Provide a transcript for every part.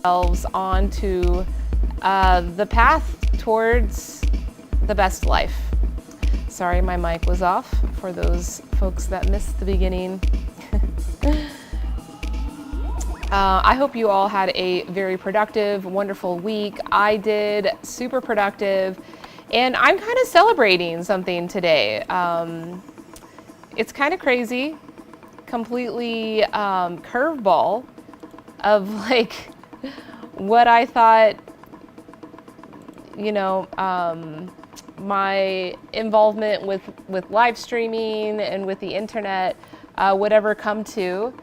ourselves onto the path towards the best life. Sorry, my mic was off for those folks that missed the beginning. I hope you all had a very productive, wonderful week. I did, super productive, and I'm kind of celebrating something today. It's kind of crazy, completely curveball of like what I thought, you know, my involvement with live streaming and with the internet would ever come to.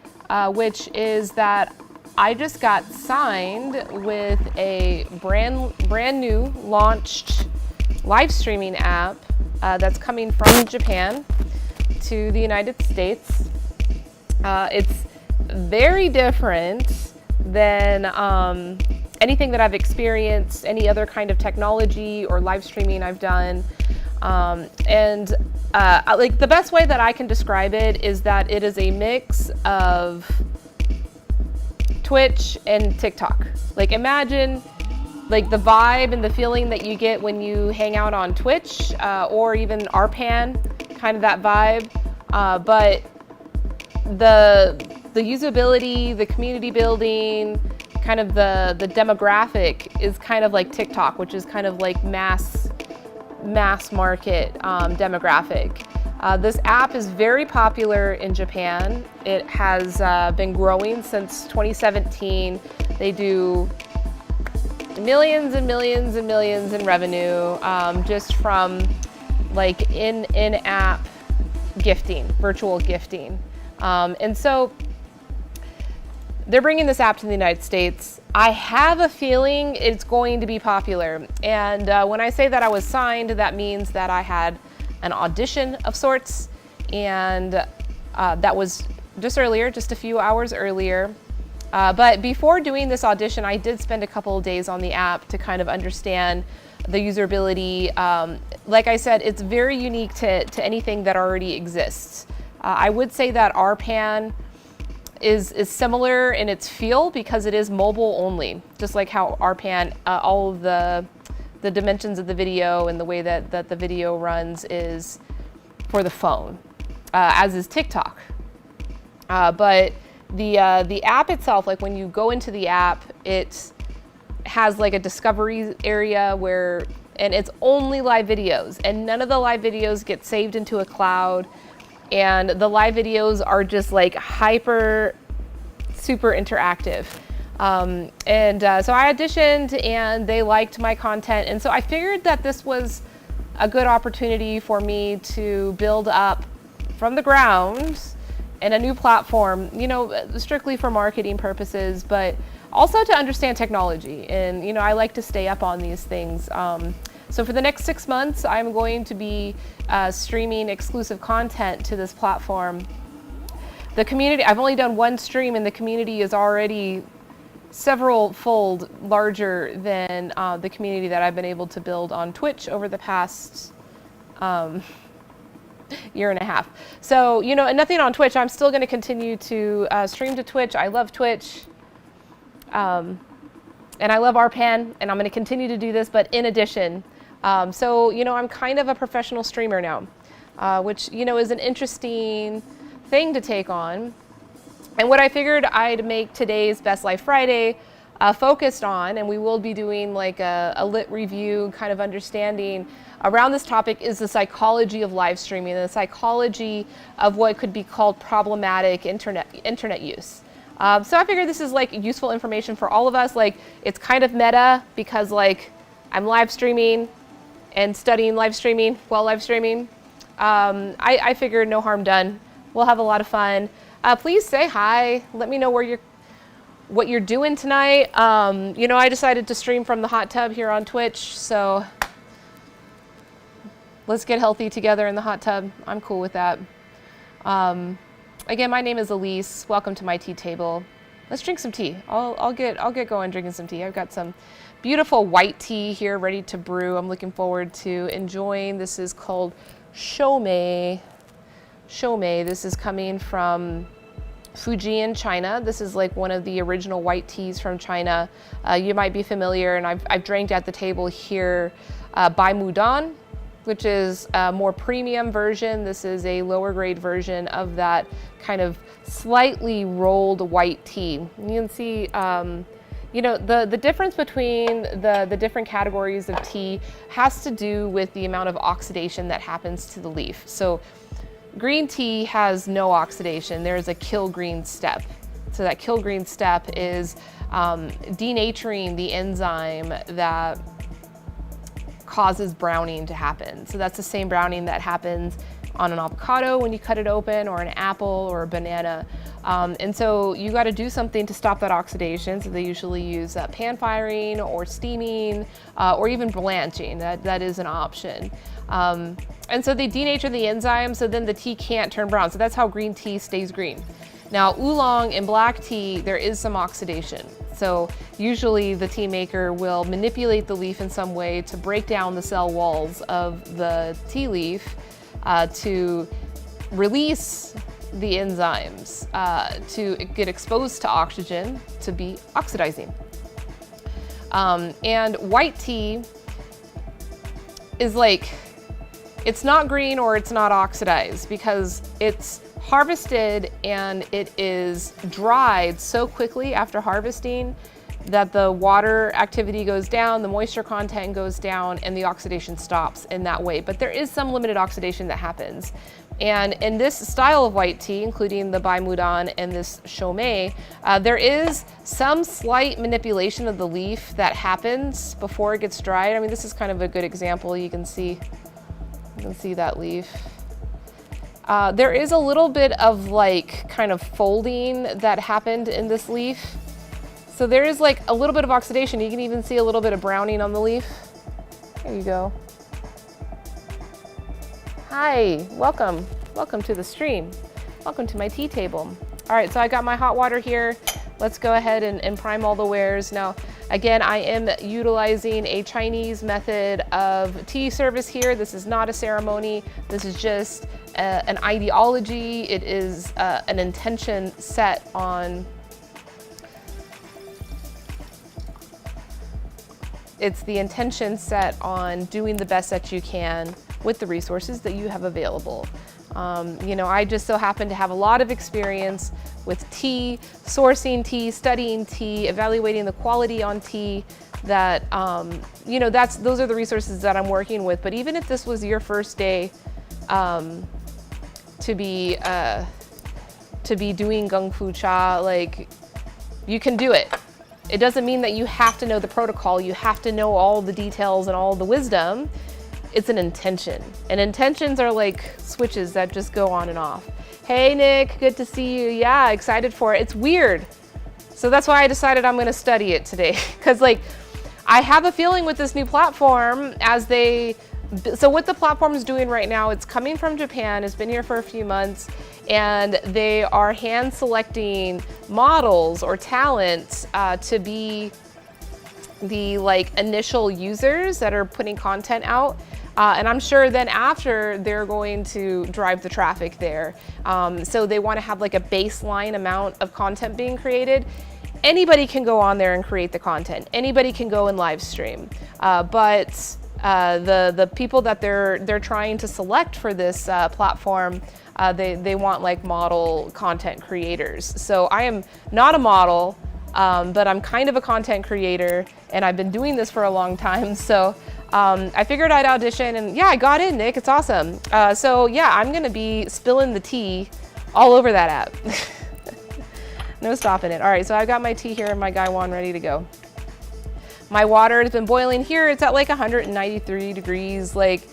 Which is that I just got signed with a brand new launched live streaming app that's coming from Japan to the United States. It's very different than anything that I've experienced, any other kind of technology or live streaming I've done. Like the best way that I can describe it is that it is a mix of Twitch and TikTok. Like imagine like the vibe and the feeling that you get when you hang out on Twitch or even RPAN, kind of that vibe. But the usability, the community building, kind of the demographic is kind of like TikTok, which is kind of like mass market demographic. This app is very popular in Japan. It has been growing since 2017. They do millions and millions and millions in revenue just from like in-app gifting, virtual gifting. And so they're bringing this app to the United States. I have a feeling it's going to be popular. And when I say that I was signed, that means that I had an audition of sorts. And that was just earlier, just a few hours earlier. But before doing this audition, I did spend a couple of days on the app to kind of understand the usability. Like I said, it's very unique to anything that already exists. I would say that RPAN is similar in its feel because it is mobile only, just like how RPAN, all of the dimensions of the video and the way that the video runs is for the phone, as is TikTok. But the app itself, like when you go into the app, it has like a discovery area and it's only live videos, and none of the live videos get saved into a cloud. And the live videos are just like super interactive. So I auditioned and they liked my content. And so I figured that this was a good opportunity for me to build up from the ground and a new platform, you know, strictly for marketing purposes, but also to understand technology. And, you know, I like to stay up on these things. So for the next 6 months, I'm going to be streaming exclusive content to this platform. The community, I've only done one stream and the community is already several-fold larger than the community that I've been able to build on Twitch over the past year and a half. So, you know, and nothing on Twitch. I'm still going to continue to stream to Twitch. I love Twitch. And I love RPAN, and I'm going to continue to do this, but in addition, so, you know, I'm kind of a professional streamer now, which, you know, is an interesting thing to take on. And what I figured I'd make today's Best Life Friday focused on, and we will be doing like a lit review kind of understanding around this topic, is the psychology of live streaming, the psychology of what could be called problematic internet use. So I figured this is like useful information for all of us. Like it's kind of meta because like I'm live streaming and studying live streaming while live streaming. I figured no harm done. We'll have a lot of fun. Please say hi. Let me know what you're doing tonight. You know, I decided to stream from the hot tub here on Twitch, so let's get healthy together in the hot tub. I'm cool with that. Again, my name is Elise. Welcome to my tea table. Let's drink some tea. I'll get going drinking some tea. I've got some beautiful white tea here ready to brew. I'm looking forward to enjoying. This is called Shomei. This is coming from Fujian, China. This is like one of the original white teas from China. You might be familiar, and I've drank at the table here, Bai Mudan, which is a more premium version. This is a lower grade version of that kind of slightly rolled white tea. You can see, you know, the difference between the different categories of tea has to do with the amount of oxidation that happens to the leaf. So green tea has no oxidation. There's a kill green step. So that kill green step is denaturing the enzyme that causes browning to happen. So that's the same browning that happens on an avocado when you cut it open, or an apple or a banana. And so you got to do something to stop that oxidation. So they usually use pan firing or steaming or even blanching. That is an option. And so they denature the enzyme, so then the tea can't turn brown. So that's how green tea stays green. Now, oolong and black tea, there is some oxidation. So usually the tea maker will manipulate the leaf in some way to break down the cell walls of the tea leaf to release the enzymes to get exposed to oxygen to be oxidizing. And white tea is like, it's not green or it's not oxidized, because it's harvested and it is dried so quickly after harvesting that the water activity goes down, the moisture content goes down, and the oxidation stops in that way. But there is some limited oxidation that happens. And in this style of white tea, including the Bai Mudan and this Chomei, there is some slight manipulation of the leaf that happens before it gets dried. I mean, this is kind of a good example. You can see that leaf. There is a little bit of like kind of folding that happened in this leaf. So there is like a little bit of oxidation. You can even see a little bit of browning on the leaf. There you go. Hi, welcome. Welcome to the stream. Welcome to my tea table. All right, so I got my hot water here. Let's go ahead and prime all the wares. Now, again, I am utilizing a Chinese method of tea service here. This is not a ceremony. This is just an ideology. It is an intention set on, it's the intention set on doing the best that you can with the resources that you have available. You know, I just so happen to have a lot of experience with tea, sourcing tea, studying tea, evaluating the quality on tea, that, you know, those are the resources that I'm working with. But even if this was your first day to be doing Gung Fu Cha, like, you can do it. It doesn't mean that you have to know the protocol. You have to know all the details and all the wisdom. It's an intention. And intentions are like switches that just go on and off. Hey, Nick, good to see you. Yeah, excited for it. It's weird. So that's why I decided I'm gonna study it today. Because like, I have a feeling with this new platform so what the platform is doing right now, it's coming from Japan, it's been here for a few months, and they are hand selecting models or talents to be the like initial users that are putting content out. And I'm sure then after they're going to drive the traffic there. So they want to have like a baseline amount of content being created. Anybody can go on there and create the content. Anybody can go and live stream. But the people that they're trying to select for this platform, they want like model content creators. So I am not a model, but I'm kind of a content creator, and I've been doing this for a long time. So I figured I'd audition, and yeah, I got in, Nick. It's awesome. So yeah, I'm gonna be spilling the tea all over that app. No stopping it. All right, so I've got my tea here and my gaiwan ready to go. My water has been boiling here. It's at like 193 degrees. Like,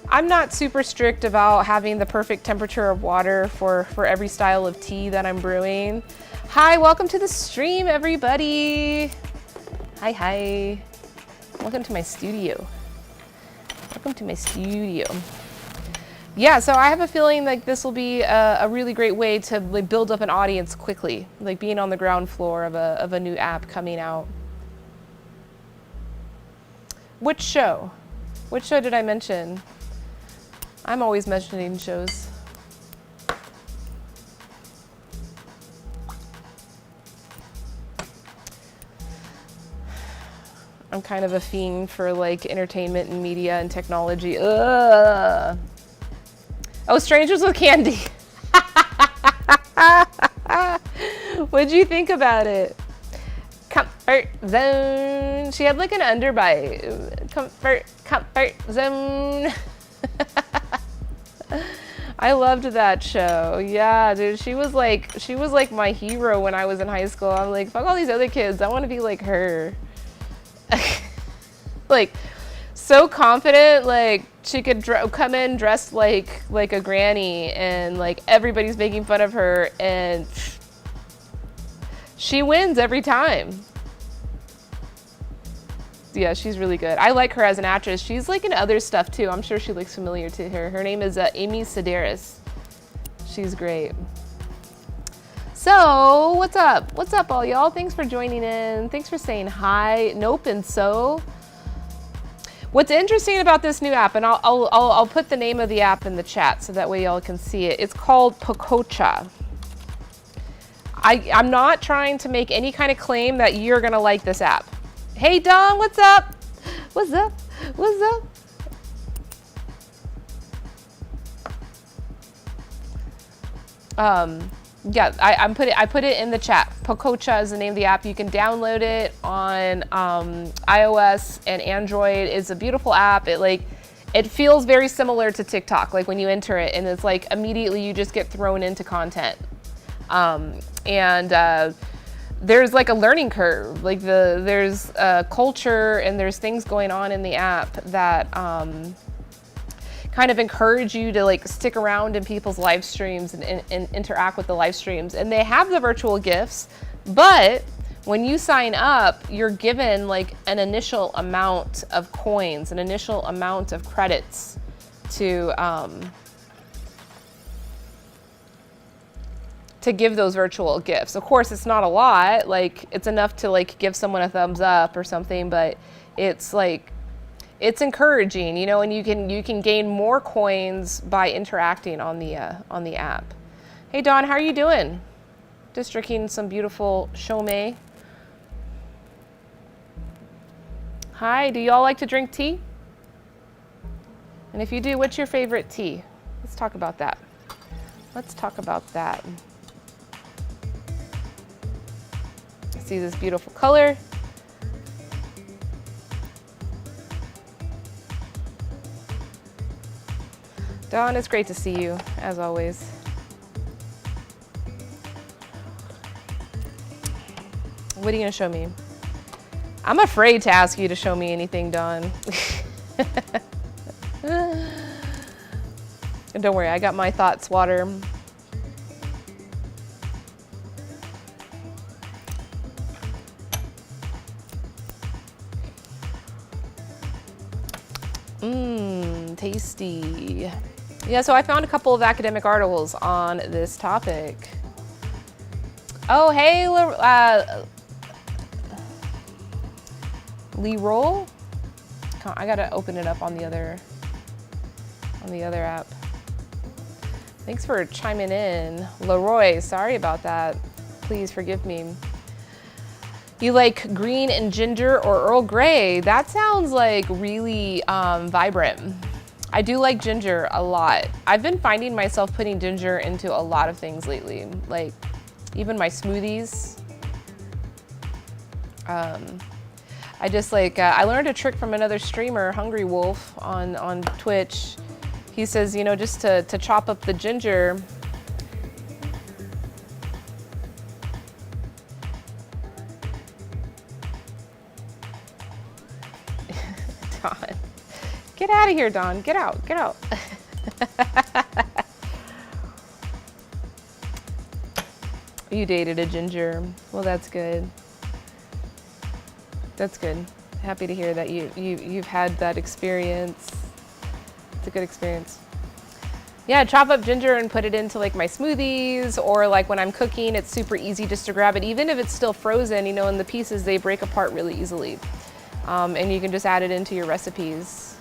I'm not super strict about having the perfect temperature of water for every style of tea that I'm brewing. Hi, welcome to the stream, everybody. Hi. Welcome to my studio. Welcome to my studio. Yeah, so I have a feeling like this will be a really great way to like build up an audience quickly, like being on the ground floor of a new app coming out. Which show? Which show did I mention? I'm always mentioning shows. I'm kind of a fiend for like entertainment and media and technology. Ugh. Oh, Strangers with Candy. What'd you think about it? Comfort zone. She had like an underbite. Comfort zone. I loved that show. Yeah, dude, she was like my hero when I was in high school. I'm like, fuck all these other kids. I want to be like her. Like, so confident, like she could come in dressed like a granny, and like everybody's making fun of her, and she wins every time. Yeah, she's really good. I like her as an actress. She's like in other stuff too. I'm sure she looks familiar to her. Her name is Amy Sedaris. She's great. So, what's up? What's up, all y'all? Thanks for joining in. Thanks for saying hi. Nope and so. What's interesting about this new app, and I'll put the name of the app in the chat so that way y'all can see it. It's called Pococha. I'm not trying to make any kind of claim that you're gonna like this app. Hey Don, what's up? What's up? What's up? Yeah, I put it in the chat. Pococha is the name of the app. You can download it on iOS and Android. It's a beautiful app. It feels very similar to TikTok, like when you enter it, and it's like immediately you just get thrown into content. There's like a learning curve. Like there's culture and there's things going on in the app that kind of encourage you to like stick around in people's live streams and interact with the live streams. And they have the virtual gifts, but when you sign up, you're given like an initial amount of coins, an initial amount of credits to give those virtual gifts. Of course, it's not a lot. Like, it's enough to like give someone a thumbs up or something, but it's like, it's encouraging, you know, and you can gain more coins by interacting on the app. Hey Dawn, how are you doing? Just drinking some beautiful Chomay. Hi, do y'all like to drink tea? And if you do, what's your favorite tea? Let's talk about that. Let's talk about that. See this beautiful color. Dawn, it's great to see you, as always. What are you gonna show me? I'm afraid to ask you to show me anything, Dawn. Don't worry, I got my thoughts water. Tasty. Yeah, so I found a couple of academic articles on this topic. Oh, hey, Leroy. I gotta open it up on the other app. Thanks for chiming in, Leroy. Sorry about that. Please forgive me. You like green and ginger or Earl Grey? That sounds like really vibrant. I do like ginger a lot. I've been finding myself putting ginger into a lot of things lately, like even my smoothies. I just like, I learned a trick from another streamer, Hungry Wolf, on Twitch. He says, you know, just to chop up the ginger. Dawn. Get out of here, Dawn. Get out, get out. You dated a ginger. Well, that's good. That's good. Happy to hear that you've had that experience. It's a good experience. Yeah, chop up ginger and put it into like my smoothies, or like when I'm cooking, it's super easy just to grab it. Even if it's still frozen, you know, in the pieces, they break apart really easily. And you can just add it into your recipes.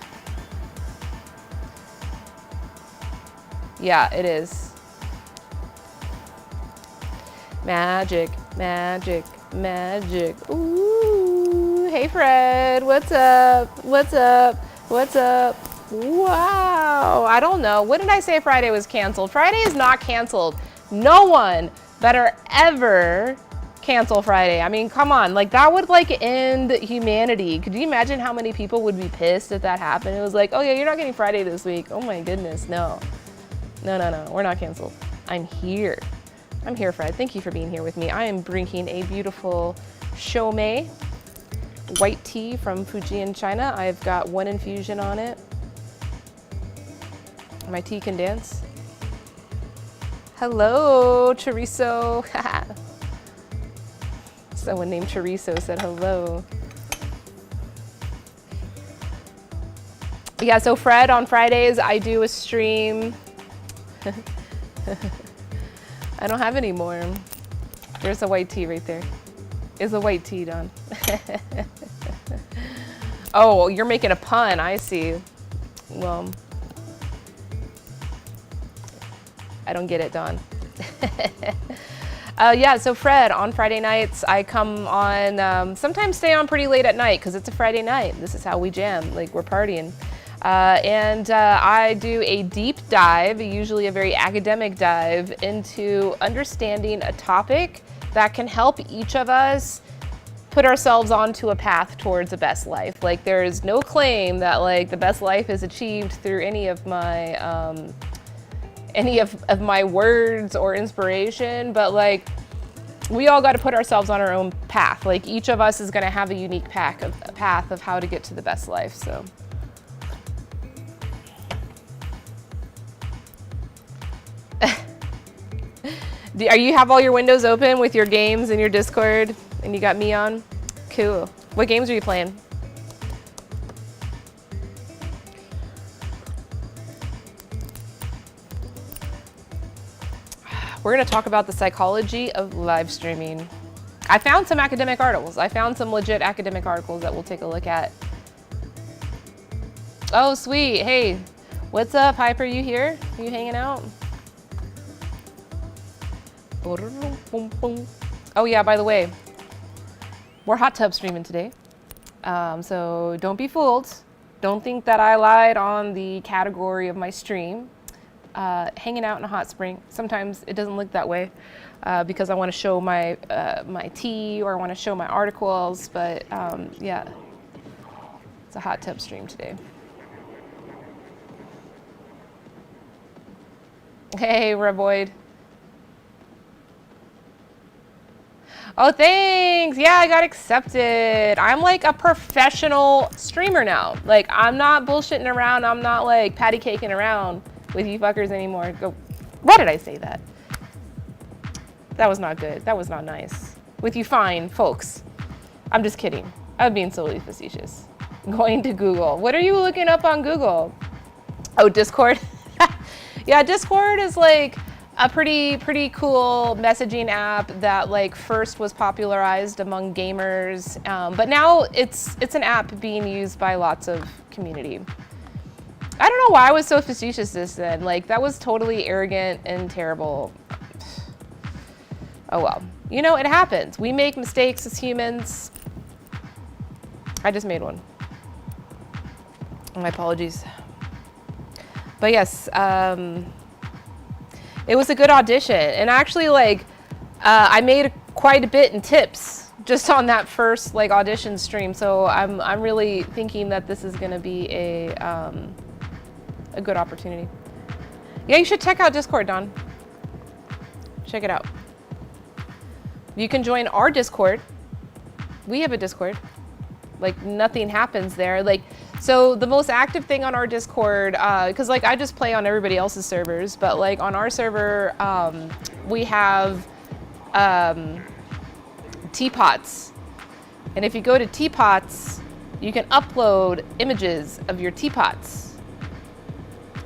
Yeah, it is. Magic, magic, magic. Ooh. Hey Fred, what's up? What's up? What's up? Wow, I don't know. When did I say Friday was canceled? Friday is not canceled. No one better ever cancel Friday. I mean, come on, like that would like end humanity. Could you imagine how many people would be pissed if that happened? It was like, oh yeah, you're not getting Friday this week. Oh my goodness, no. No, we're not canceled. I'm here. I'm here, Fred. Thank you for being here with me. I am drinking a beautiful Shomei white tea from Fujian, China. I've got 1 infusion on it. My tea can dance. Hello, chorizo. Someone named Chorizo said hello. Yeah, so Fred, on Fridays, I do a stream. I don't have any more. There's a white tea right there. Is a white tea, Don. Oh, you're making a pun, I see. Well, I don't get it, Don. Yeah, so Fred, on Friday nights, I come on, sometimes stay on pretty late at night because it's a Friday night. This is how we jam, like we're partying. And I do a deep dive, usually a very academic dive, into understanding a topic that can help each of us put ourselves onto a path towards a best life. Like there is no claim that like the best life is achieved through any of my words or inspiration, but like we all got to put ourselves on our own path. Like each of us is going to have a unique path of how to get to the best life. So. Are you have all your windows open with your games and your Discord and you got me on? Cool. What games are you playing? We're going to talk about the psychology of live streaming. I found some academic articles. I found some legit academic articles that we'll take a look at. Oh, sweet. Hey, what's up, Hyper? You here? You hanging out? Oh yeah, by the way, we're hot tub streaming today. So don't be fooled. Don't think that I lied on the category of my stream. Hanging out in a hot spring. Sometimes it doesn't look that way because I want to show my my tea or I want to show my articles, but yeah, it's a hot tub stream today. Hey, Reboyd. Oh, thanks. Yeah, I got accepted. I'm like a professional streamer now. Like, I'm not bullshitting around. I'm not like patty caking around with you fuckers anymore. Go. Why did I say that? That was not good. That was not nice. With you fine folks. I'm just kidding. I'm being solely facetious. Going to Google. What are you looking up on Google? Oh, Discord. Yeah, Discord is like a pretty cool messaging app that like first was popularized among gamers, but now it's an app being used by lots of community. I don't know why I was so facetious this then. Like that was totally arrogant and terrible. Oh well, you know, it happens. We make mistakes as humans. I just made one. My apologies. But yes, it was a good audition, and actually, like, I made quite a bit in tips just on that first like audition stream. So I'm really thinking that this is going to be a good opportunity. Yeah, you should check out Discord, Don. Check it out. You can join our Discord. We have a Discord. Like nothing happens there. Like. So the most active thing on our Discord, because like I just play on everybody else's servers, but like on our server, we have teapots. And if you go to teapots, you can upload images of your teapots.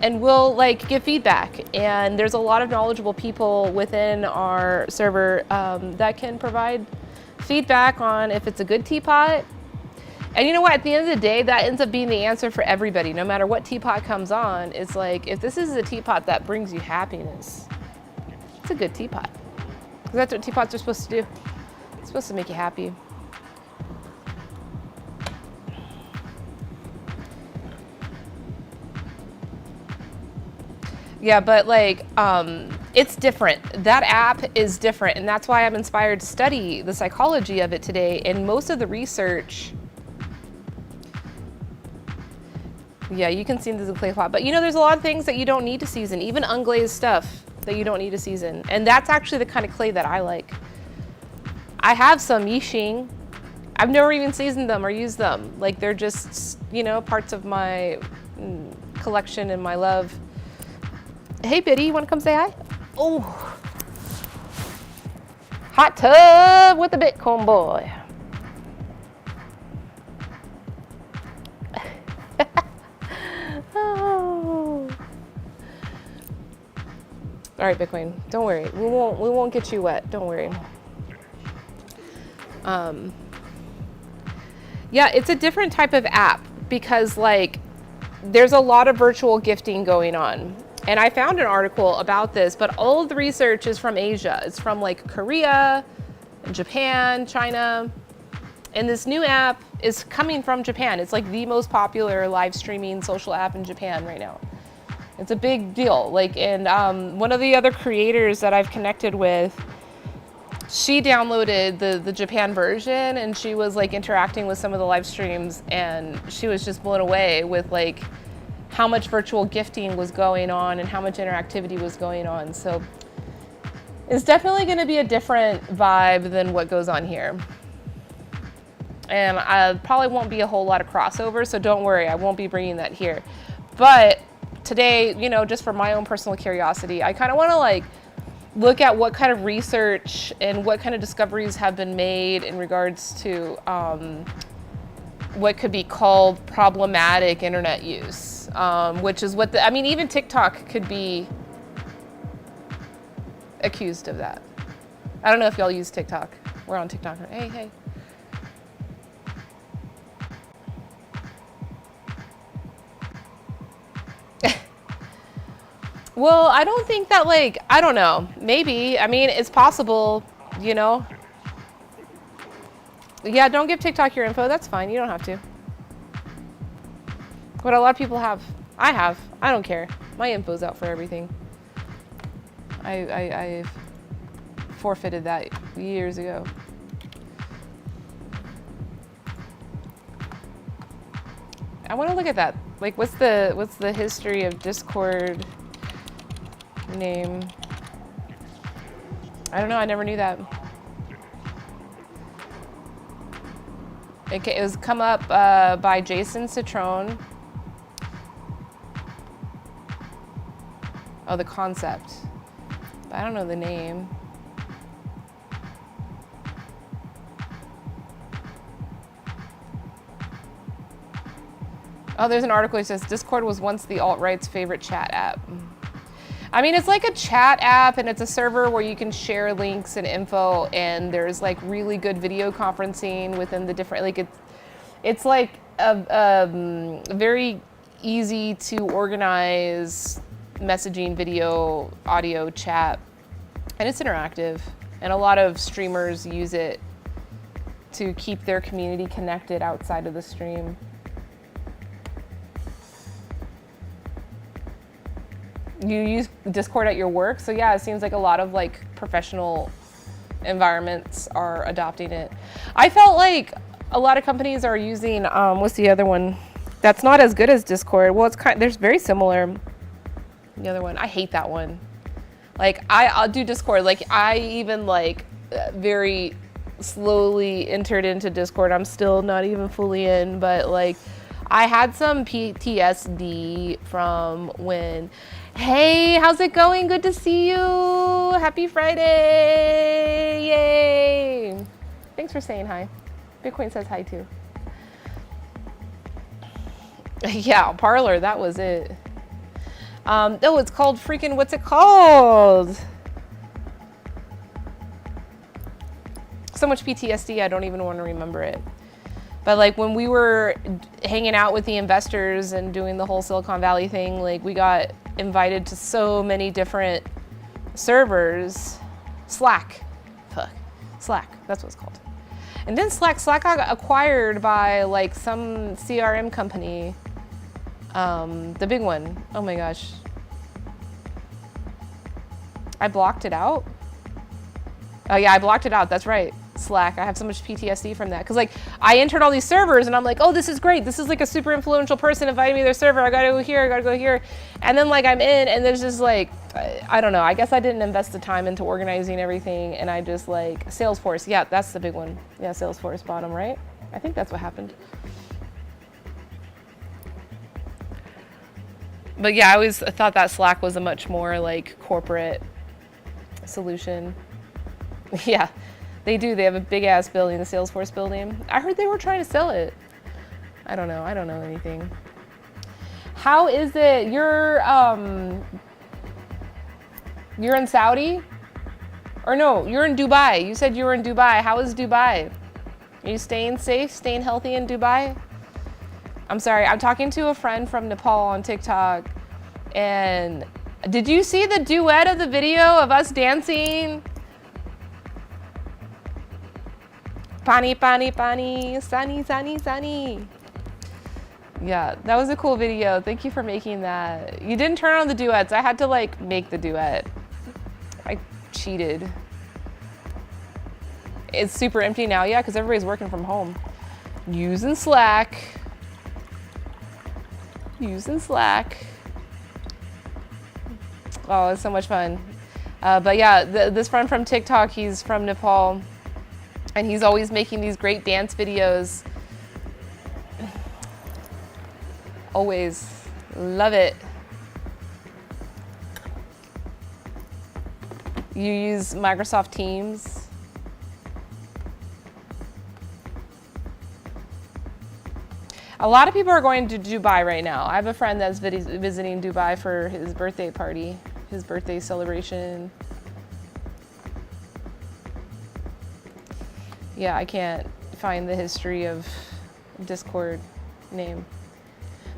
And we'll like give feedback. And there's a lot of knowledgeable people within our server that can provide feedback on if it's a good teapot. And you know what, at the end of the day, that ends up being the answer for everybody. No matter what teapot comes on, it's like, if this is a teapot that brings you happiness, it's a good teapot. Because that's what teapots are supposed to do. It's supposed to make you happy. Yeah, but like, it's different. That app is different, and that's why I'm inspired to study the psychology of it today. And most of the research, yeah, you can season the clay pot, but you know, there's a lot of things that you don't need to season, even unglazed stuff that you don't need to season. And that's actually the kind of clay that I like. I have some Yixing. I've never even seasoned them or used them. Like, they're just, you know, parts of my collection and my love. Hey, Biddy, you want to come say hi? Oh, hot tub with the Bitcoin boy. Oh. All right, Bitcoin, don't worry. We won't get you wet. Don't worry. Yeah, it's a different type of app because like there's a lot of virtual gifting going on. And I found an article about this, but all of the research is from Asia. It's from like Korea, Japan, China. And this new app is coming from Japan. It's like the most popular live streaming social app in Japan right now. It's a big deal. Like, and one of the other creators that I've connected with, she downloaded the Japan version and she was like interacting with some of the live streams, and she was just blown away with like how much virtual gifting was going on and how much interactivity was going on. So it's definitely going to be a different vibe than what goes on here. And I probably won't be a whole lot of crossover, so don't worry, I won't be bringing that here. But today, you know, just for my own personal curiosity, I kind of want to like look at what kind of research and what kind of discoveries have been made in regards to what could be called problematic internet use, which is what I mean, even TikTok could be accused of that. I don't know if y'all use TikTok. We're on TikTok. Hey. Well, I don't think that, like, I don't know, maybe. I mean, it's possible, you know. Yeah, don't give TikTok your info. That's fine. You don't have to. But a lot of people have. I have. I don't care. My info's out for everything. I forfeited that years ago. I want to look at that. Like, what's the history of Discord name? I don't know. I never knew that. It was come up by Jason Citron. Oh, the concept. But I don't know the name. Oh, there's an article that says Discord was once the alt-right's favorite chat app. I mean, it's like a chat app, and it's a server where you can share links and info, and there's like really good video conferencing within the different, like it's like a very easy to organize messaging, video, audio, chat, and it's interactive, and a lot of streamers use it to keep their community connected outside of the stream. You use Discord at your work, so yeah, it seems like a lot of like professional environments are adopting it. I felt like a lot of companies are using what's the other one that's not as good as Discord? Well, it's there's very similar. The other one, I hate that one. Like I'll do Discord. Like I even like very slowly entered into Discord. I'm still not even fully in, but like I had some PTSD from when. Hey, how's it going? Good to see you. Happy Friday. Yay. Thanks for saying hi. Bitcoin says hi too. Yeah, Parlor, that was it. Oh, it's called freaking, what's it called? So much PTSD, I don't even want to remember it. But like when we were hanging out with the investors and doing the whole Silicon Valley thing, like we got invited to so many different servers. Slack, that's what it's called. And then Slack got acquired by like some CRM company, the big one. Oh my gosh. I blocked it out. Oh yeah, I blocked it out. That's right. Slack. I have so much PTSD from that. Because like I entered all these servers and I'm like, oh, this is great. This is like a super influential person inviting me to their server. I gotta go here, I gotta go here. And then like I'm in and there's just like, I don't know. I guess I didn't invest the time into organizing everything. And I just like, Salesforce. Yeah, that's the big one. Yeah, Salesforce bottom, right? I think that's what happened. But yeah, I always thought that Slack was a much more like corporate solution. Yeah, they do. They have a big ass building, the Salesforce building. I heard they were trying to sell it. I don't know. I don't know anything. How is it? You're in Saudi? Or no, you're in Dubai. You said you were in Dubai. How is Dubai? Are you staying safe, staying healthy in Dubai? I'm sorry, I'm talking to a friend from Nepal on TikTok, and did you see the duet of the video of us dancing? Pani, pani, pani, sunny, sunny, sunny. Yeah, that was a cool video. Thank you for making that. You didn't turn on the duets. I had to like make the duet. I cheated. It's super empty now, yeah, because everybody's working from home. Using Slack. Using Slack. Oh, it's so much fun. But yeah, this friend from TikTok, he's from Nepal, and he's always making these great dance videos. Always. Love it. You use Microsoft Teams. A lot of people are going to Dubai right now. I have a friend that's visiting Dubai for his birthday party, his birthday celebration. Yeah, I can't find the history of Discord name.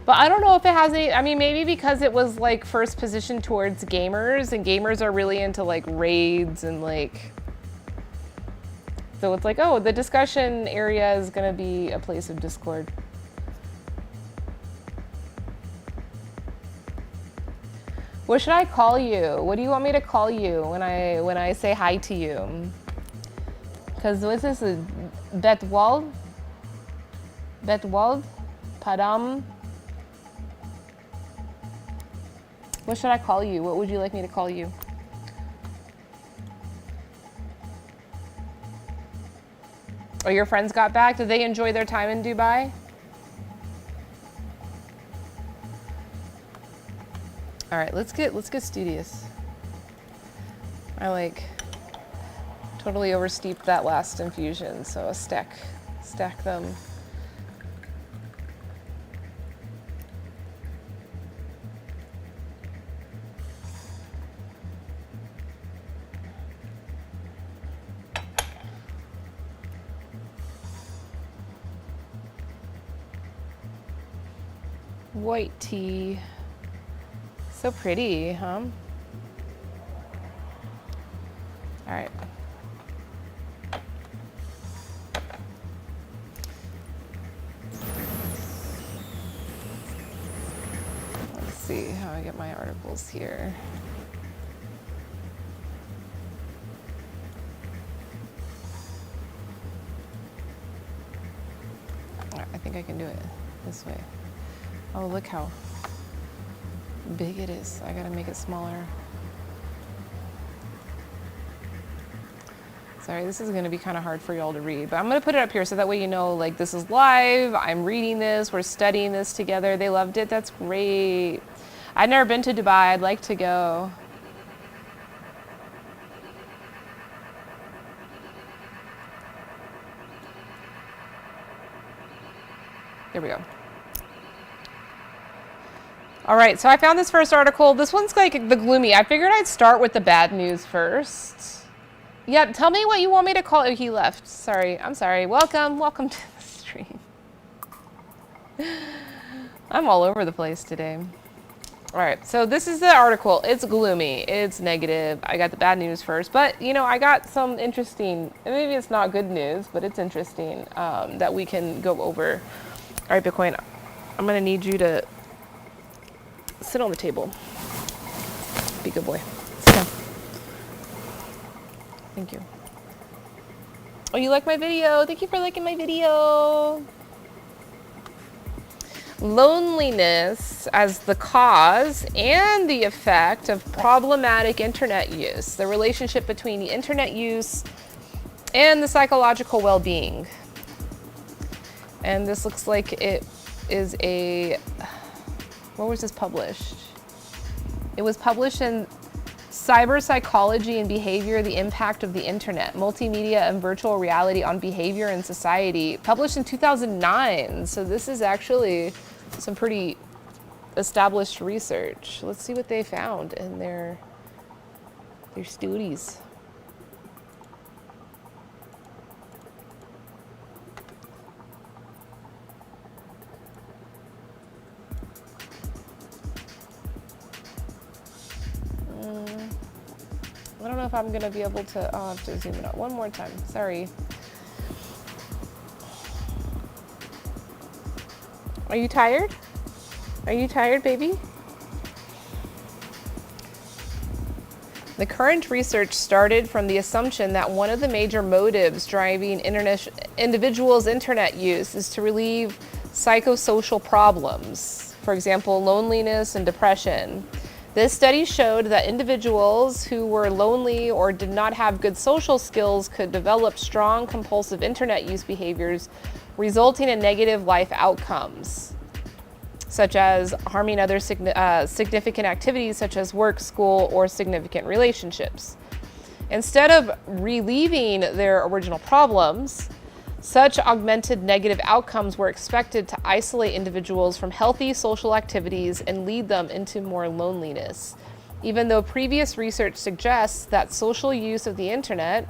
But I don't know if it has any, I mean, maybe because it was like first position towards gamers, and gamers are really into like raids and like, so it's like, oh, the discussion area is gonna be a place of Discord. What should I call you? What do you want me to call you when I say hi to you? Because what's this? Betwald? Betwald? Padam? What should I call you? What would you like me to call you? Oh, your friends got back? Did they enjoy their time in Dubai? All right, let's get studious. I like totally oversteeped that last infusion, so stack them. White tea. So pretty, huh? All right. Let's see how I get my articles here. All right, I think I can do it this way. Oh, look how big it is. I gotta make it smaller. Sorry, this is gonna be kind of hard for y'all to read, but I'm gonna put it up here so that way you know, like, this is live, I'm reading this, we're studying this together. They loved it, that's great. I've never been to Dubai, I'd like to go. There we go. All right, so I found this first article. This one's like the gloomy. I figured I'd start with the bad news first. Yeah, tell me what you want me to call it. Oh, he left. Sorry, I'm sorry. Welcome to the stream. I'm all over the place today. All right, so this is the article. It's gloomy, it's negative. I got the bad news first, but you know, I got some interesting, maybe it's not good news, but it's interesting that we can go over. All right, Bitcoin, I'm gonna need you to sit on the table. Be a good boy. Sit down. Thank you. Oh, you like my video? Thank you for liking my video. Loneliness as the cause and the effect of problematic internet use. The relationship between the internet use and the psychological well-being. And this looks like it is a, where was this published? It was published in Cyber Psychology and Behavior, the Impact of the Internet, Multimedia and Virtual Reality on Behavior and Society, published in 2009. So this is actually some pretty established research. Let's see what they found in their studies. I don't know if I'm gonna be able to, I'll have to zoom it out one more time, sorry. Are you tired? Are you tired, baby? The current research started from the assumption that one of the major motives driving individuals' internet use is to relieve psychosocial problems, for example, loneliness and depression. This study showed that individuals who were lonely or did not have good social skills could develop strong compulsive internet use behaviors, resulting in negative life outcomes, such as harming other significant activities such as work, school, or significant relationships. Instead of relieving their original problems, such augmented negative outcomes were expected to isolate individuals from healthy social activities and lead them into more loneliness. Even though previous research suggests that social use of the internet,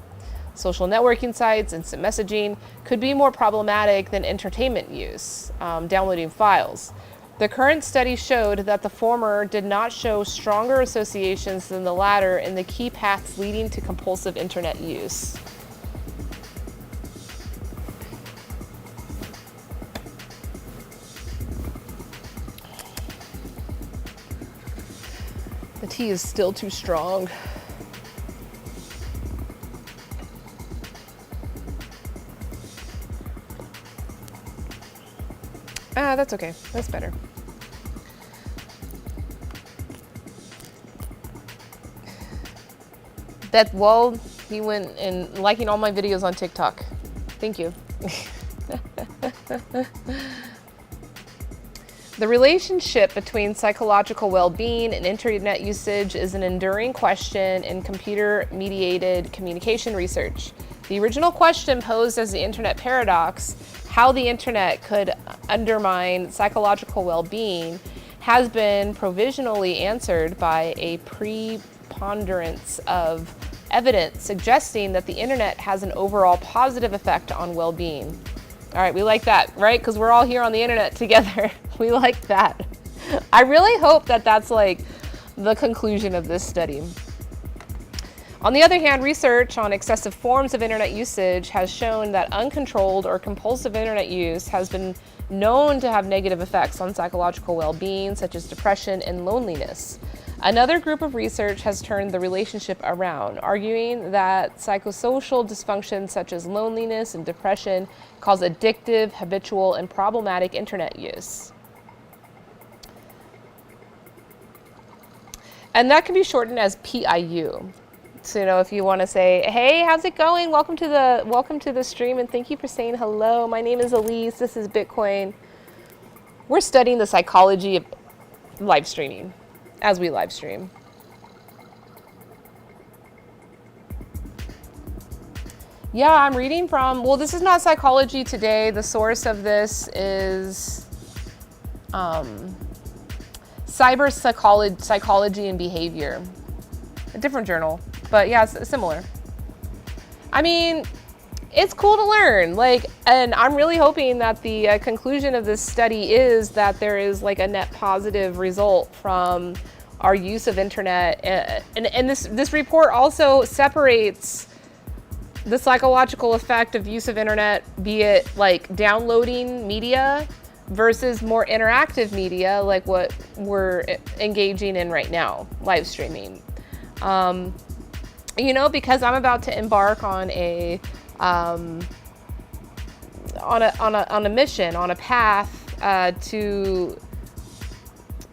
social networking sites, instant messaging could be more problematic than entertainment use, downloading files. The current study showed that the former did not show stronger associations than the latter in the key paths leading to compulsive internet use. The tea is still too strong. That's okay. That's better. That, well, he went and liking all my videos on TikTok. Thank you. The relationship between psychological well-being and internet usage is an enduring question in computer-mediated communication research. The original question posed as the internet paradox, how the internet could undermine psychological well-being, has been provisionally answered by a preponderance of evidence suggesting that the internet has an overall positive effect on well-being. All right, we like that, right? Because we're all here on the internet together. We like that. I really hope that that's like the conclusion of this study. On the other hand, research on excessive forms of internet usage has shown that uncontrolled or compulsive internet use has been known to have negative effects on psychological well-being, such as depression and loneliness. Another group of research has turned the relationship around, arguing that psychosocial dysfunction such as loneliness and depression cause addictive, habitual, and problematic internet use. And that can be shortened as PIU. So, you know, if you want to say, hey, how's it going? Welcome to the stream, and thank you for saying hello. My name is Elise. This is Bitcoin. We're studying the psychology of live streaming as we live stream. Yeah, I'm reading from, well, this is not Psychology Today. The source of this is Cyber Psychology and Behavior, a different journal, but yeah, it's similar. I mean, it's cool to learn, like, and I'm really hoping that the conclusion of this study is that there is like a net positive result from our use of internet. And this report also separates the psychological effect of use of internet, be it like downloading media versus more interactive media, like what we're engaging in right now, live streaming. You know, because I'm about to embark on a mission, on a path to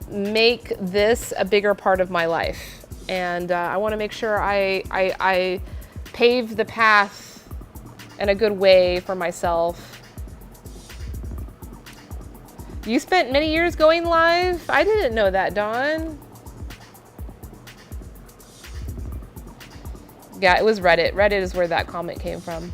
make this a bigger part of my life, and I want to make sure I pave the path in a good way for myself. You spent many years going live? I didn't know that, Dawn. Yeah, it was Reddit. Reddit is where that comment came from.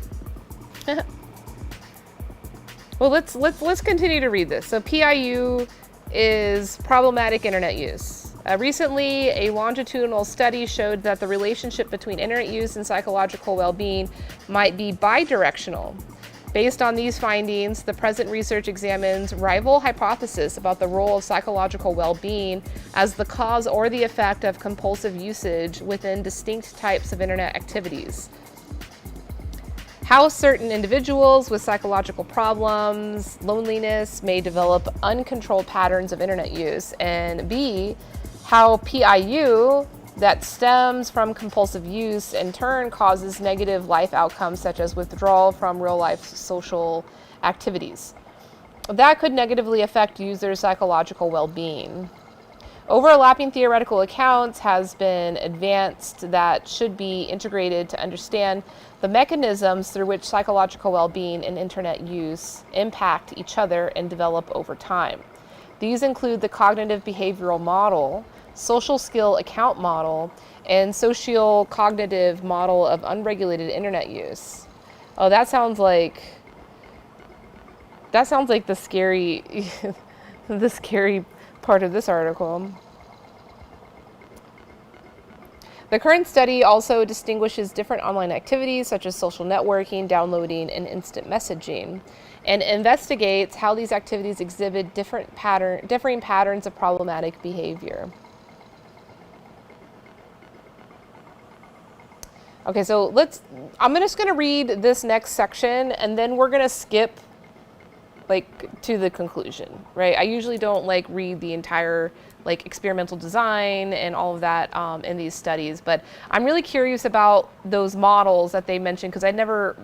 Well, let's continue to read this. So PIU is problematic internet use. Recently, a longitudinal study showed that the relationship between internet use and psychological well-being might be bidirectional. Based on these findings, the present research examines rival hypotheses about the role of psychological well-being as the cause or the effect of compulsive usage within distinct types of internet activities. How certain individuals with psychological problems, loneliness, may develop uncontrolled patterns of internet use, and B, how PIU that stems from compulsive use in turn causes negative life outcomes such as withdrawal from real-life social activities. That could negatively affect users' psychological well-being. Overlapping theoretical accounts has been advanced that should be integrated to understand the mechanisms through which psychological well-being and internet use impact each other and develop over time. These include the cognitive behavioral model, social skill account model, and socio-cognitive model of unregulated internet use. Oh, that sounds like the scary the scary part of this article. The current study also distinguishes different online activities such as social networking, downloading, and instant messaging, and investigates how these activities exhibit differing patterns of problematic behavior. Okay, so I'm just gonna read this next section and then we're gonna skip to the conclusion, right? I usually don't read the entire experimental design and all of that in these studies, but I'm really curious about those models that they mentioned because I'd never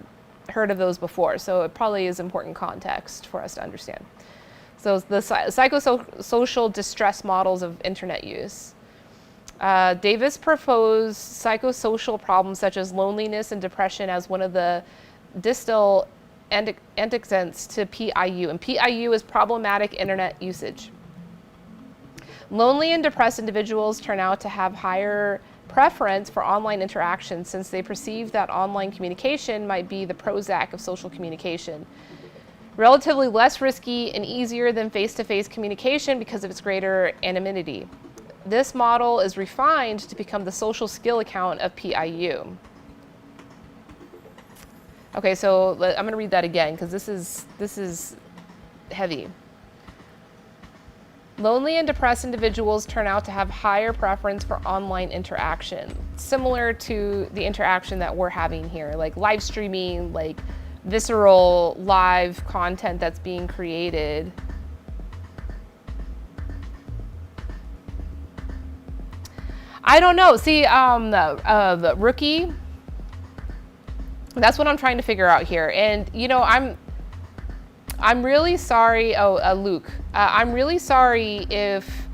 heard of those before, so it probably is important context for us to understand. So the psychosocial distress models of internet use. Davis proposed psychosocial problems such as loneliness and depression as one of the distal antecedents to PIU, and PIU is problematic internet usage. Lonely and depressed individuals turn out to have higher preference for online interaction since they perceive that online communication might be the Prozac of social communication. Relatively less risky and easier than face-to-face communication because of its greater anonymity. This model is refined to become the social skill account of PIU. Okay, so I'm going to read that again because this is heavy. Lonely and depressed individuals turn out to have higher preference for online interaction, similar to the interaction that we're having here, like live streaming, like visceral live content that's being created. I don't know. See, the rookie, that's what I'm trying to figure out here. And, you know, I'm really sorry. Luke, I'm really sorry if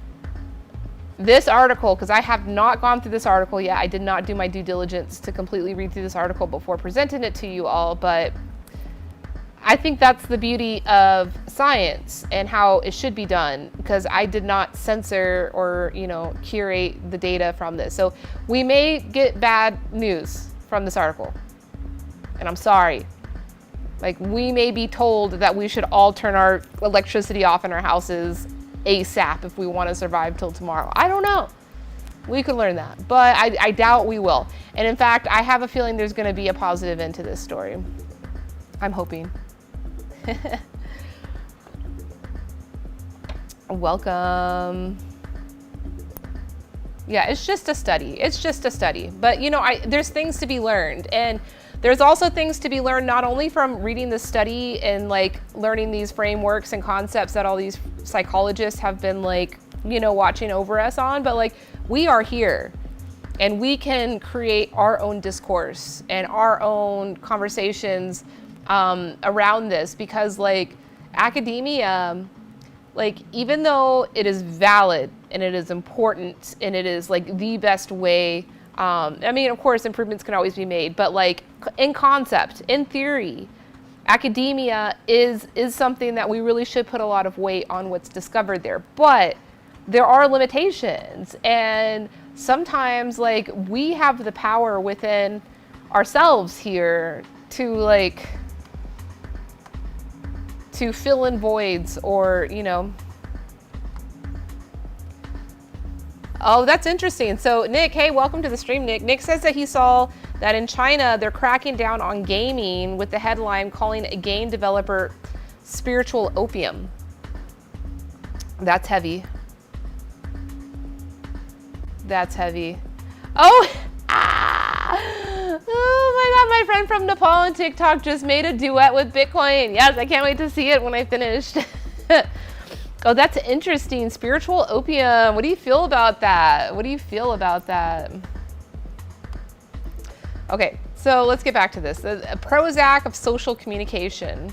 this article, because I have not gone through this article yet. I did not do my due diligence to completely read through this article before presenting it to you all, but I think that's the beauty of science and how it should be done, because I did not censor or, you know, curate the data from this. So we may get bad news from this article, and I'm sorry. Like, we may be told that we should all turn our electricity off in our houses ASAP if we want to survive till tomorrow. I don't know. We could learn that, but I doubt we will. And in fact, I have a feeling there's going to be a positive end to this story. I'm hoping. Welcome. Yeah, it's just a study. It's just a study. But, you know, there's things to be learned. And there's also things to be learned not only from reading the study and like learning these frameworks and concepts that all these psychologists have been like, you know, watching over us on, but like we are here. And we can create our own discourse and our own conversations around this, because like academia, like even though it is valid and it is important and it is like the best way, I mean, of course, improvements can always be made, but like in concept, in theory, academia is something that we really should put a lot of weight on what's discovered there. But there are limitations, and sometimes like we have the power within ourselves here to like to fill in voids, or you know. Oh, that's interesting. So Nick, hey, welcome to the stream, Nick. Nick says that he saw that in China they're cracking down on gaming, with the headline calling a game developer spiritual opium. That's heavy. That's heavy. Oh, oh my God, my friend from Nepal on TikTok just made a duet with Bitcoin. Yes, I can't wait to see it when I finished. Oh, that's interesting. Spiritual opium. What do you feel about that? What do you feel about that? Okay, so let's get back to this. The Prozac of social communication.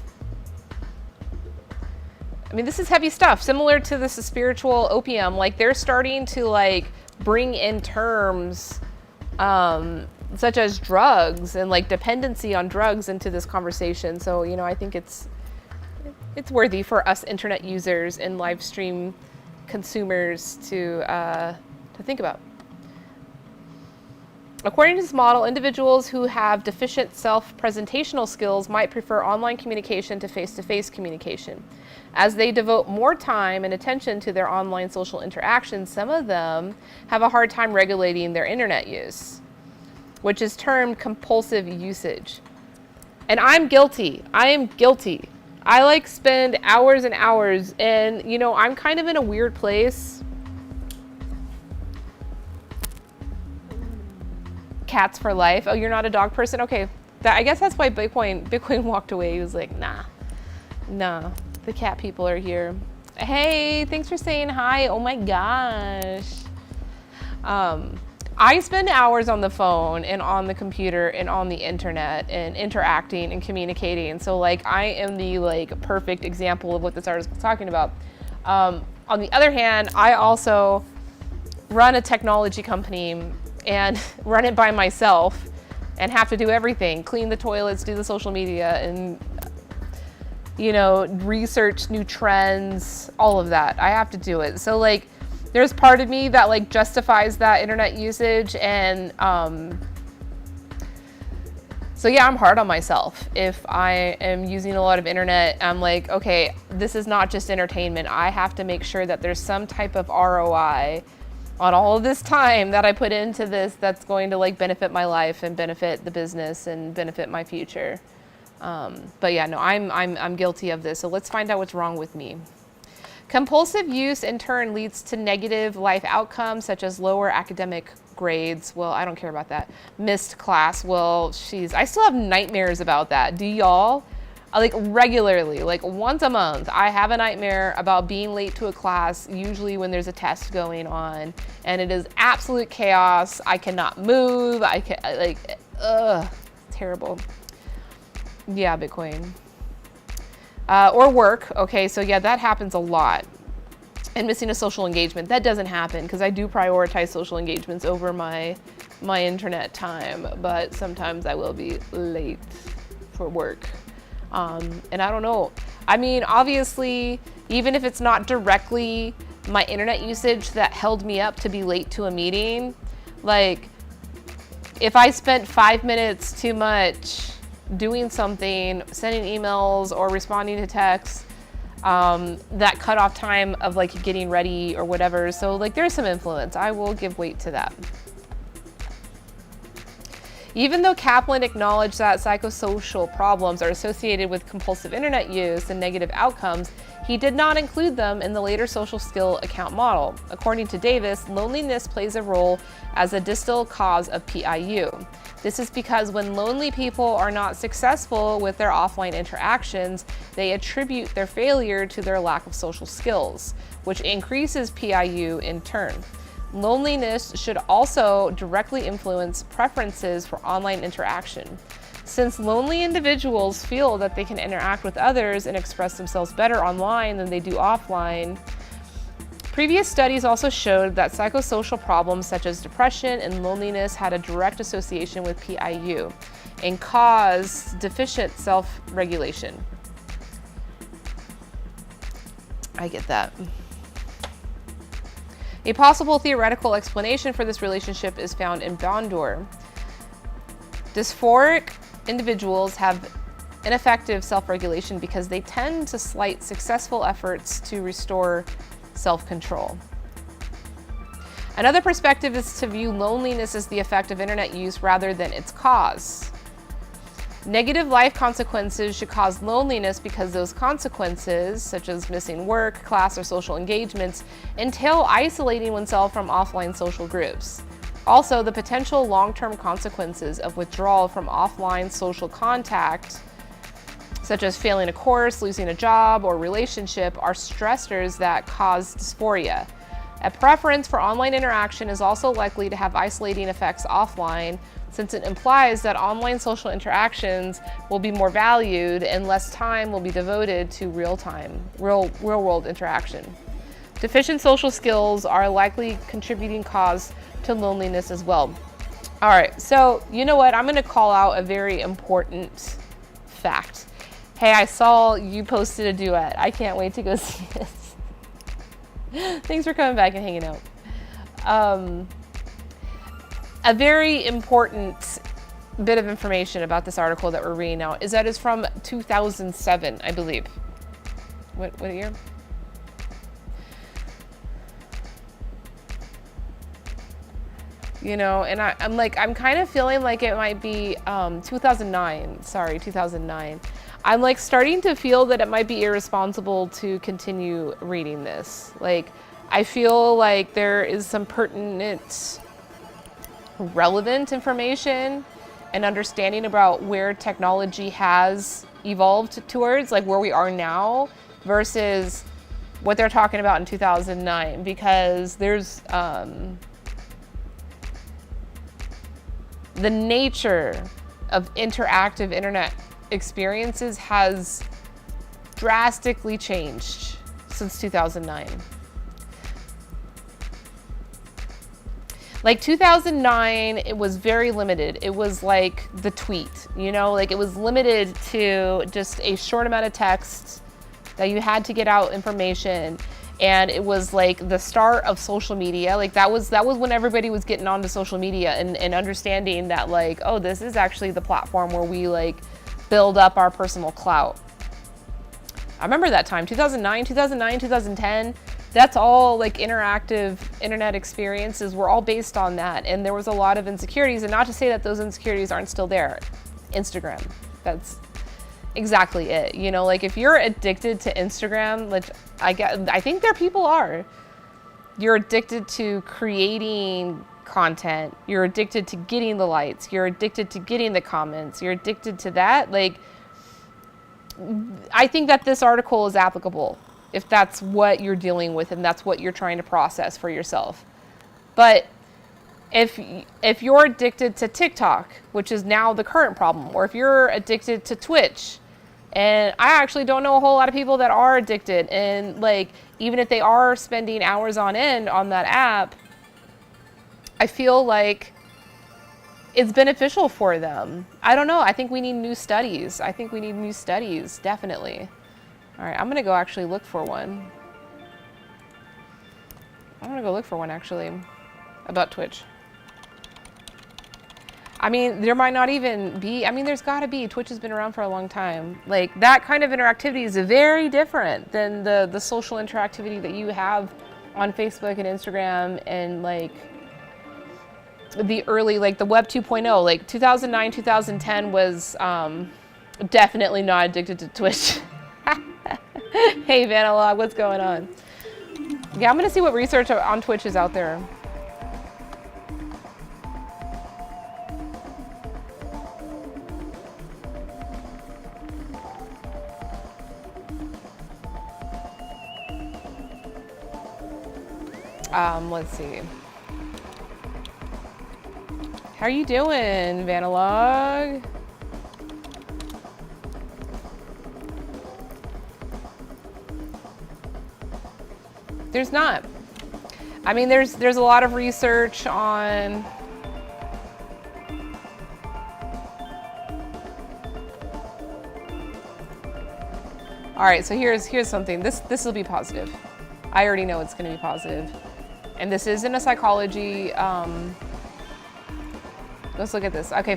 I mean, this is heavy stuff, similar to this spiritual opium. Like they're starting to like bring in terms such as drugs and like dependency on drugs into this conversation. So, you know, I think it's worthy for us internet users and live stream consumers to think about. According to this model, individuals who have deficient self-presentational skills might prefer online communication to face-to-face communication. As they devote more time and attention to their online social interactions, some of them have a hard time regulating their internet use, which is termed compulsive usage. And I'm guilty. I am guilty. I like spend hours and hours, and you know, I'm kind of in a weird place. Cats for life. Oh, you're not a dog person? Okay. I guess that's why Bitcoin walked away. He was like, nah, the cat people are here. Hey, thanks for saying hi. Oh my gosh. I spend hours on the phone and on the computer and on the internet and interacting and communicating. So like I am the like perfect example of what this artist was talking about. On the other hand, I also run a technology company and run it by myself and have to do everything, clean the toilets, do the social media, and you know, research new trends, all of that. I have to do it. So like there's part of me that like justifies that internet usage, and so yeah, I'm hard on myself. If I am using a lot of internet, I'm like, okay, this is not just entertainment. I have to make sure that there's some type of ROI on all of this time that I put into this that's going to like benefit my life and benefit the business and benefit my future. But yeah, no, I'm guilty of this. So let's find out what's wrong with me. Compulsive use in turn leads to negative life outcomes such as lower academic grades. Well, I don't care about that. Missed class. Well, I still have nightmares about that. Do y'all? Like regularly, like once a month, I have a nightmare about being late to a class, usually when there's a test going on, and it is absolute chaos. I cannot move. I can like, terrible. Yeah, Bitcoin. Or work. Okay, so yeah, that happens a lot. And missing a social engagement, that doesn't happen because I do prioritize social engagements over my internet time, but sometimes I will be late for work. And I don't know. I mean, obviously, even if it's not directly my internet usage that held me up to be late to a meeting, like if I spent 5 minutes too much doing something, sending emails or responding to texts, that cutoff time of like getting ready or whatever. So like there's some influence. I will give weight to that. Even though Kaplan acknowledged that psychosocial problems are associated with compulsive internet use and negative outcomes, he did not include them in the later social skill account model. According to Davis, loneliness plays a role as a distal cause of PIU. This is because when lonely people are not successful with their offline interactions, they attribute their failure to their lack of social skills, which increases PIU in turn. Loneliness should also directly influence preferences for online interaction. Since lonely individuals feel that they can interact with others and express themselves better online than they do offline, previous studies also showed that psychosocial problems such as depression and loneliness had a direct association with PIU and caused deficient self-regulation. I get that. A possible theoretical explanation for this relationship is found in Bandor. Dysphoric individuals have ineffective self-regulation because they tend to slight successful efforts to restore self-control. Another perspective is to view loneliness as the effect of internet use rather than its cause. Negative life consequences should cause loneliness because those consequences, such as missing work, class, or social engagements, entail isolating oneself from offline social groups. Also, the potential long-term consequences of withdrawal from offline social contact, such as failing a course, losing a job, or relationship, are stressors that cause dysphoria. A preference for online interaction is also likely to have isolating effects offline, since it implies that online social interactions will be more valued and less time will be devoted to real-world interaction. Deficient social skills are a likely contributing cause to loneliness as well. All right, so you know what? I'm going to call out a very important fact. Hey, I saw you posted a duet. I can't wait to go see this. Thanks for coming back and hanging out. A very important bit of information about this article that we're reading now is that it's from 2007, I believe. What year? You know, and I'm kind of feeling like it might be 2009. Sorry, 2009. I'm like starting to feel that it might be irresponsible to continue reading this. Like, I feel like there is some pertinent, relevant information and understanding about where technology has evolved towards, like where we are now versus what they're talking about in 2009, because there's the nature of interactive internet experiences has drastically changed since 2009. Like 2009, it was very limited. It was like the tweet, you know, like it was limited to just a short amount of text that you had to get out information. And it was like the start of social media. Like that was when everybody was getting onto social media and understanding that like, oh, this is actually the platform where we like build up our personal clout. I remember that time, 2009, 2010. That's all like interactive internet experiences were all based on that. And there was a lot of insecurities, and not to say that those insecurities aren't still there. Instagram, that's exactly it. You know, like if you're addicted to Instagram, like I think there people are. You're addicted to creating content. You're addicted to getting the likes. You're addicted to getting the comments. You're addicted to that. Like, I think that this article is applicable if that's what you're dealing with and that's what you're trying to process for yourself. But if you're addicted to TikTok, which is now the current problem, or if you're addicted to Twitch, and I actually don't know a whole lot of people that are addicted, and like even if they are spending hours on end on that app, I feel like it's beneficial for them. I don't know. I think we need new studies. Definitely. All right, I'm gonna go actually look for one. Actually about Twitch. I mean, there might not even be, I mean, there's gotta be. Twitch has been around for a long time. Like, that kind of interactivity is very different than the social interactivity that you have on Facebook and Instagram and, like, the early, like, the Web 2.0. Like, 2009, 2010 was definitely not addicted to Twitch. Hey, Vanalog, what's going on? Yeah, I'm gonna see what research on Twitch is out there. Let's see. How are you doing, Vanalog? There's not. I mean, there's a lot of research on all right, so here's something. This will be positive. I already know it's going to be positive. And this is in a psychology. Let's look at this. Okay,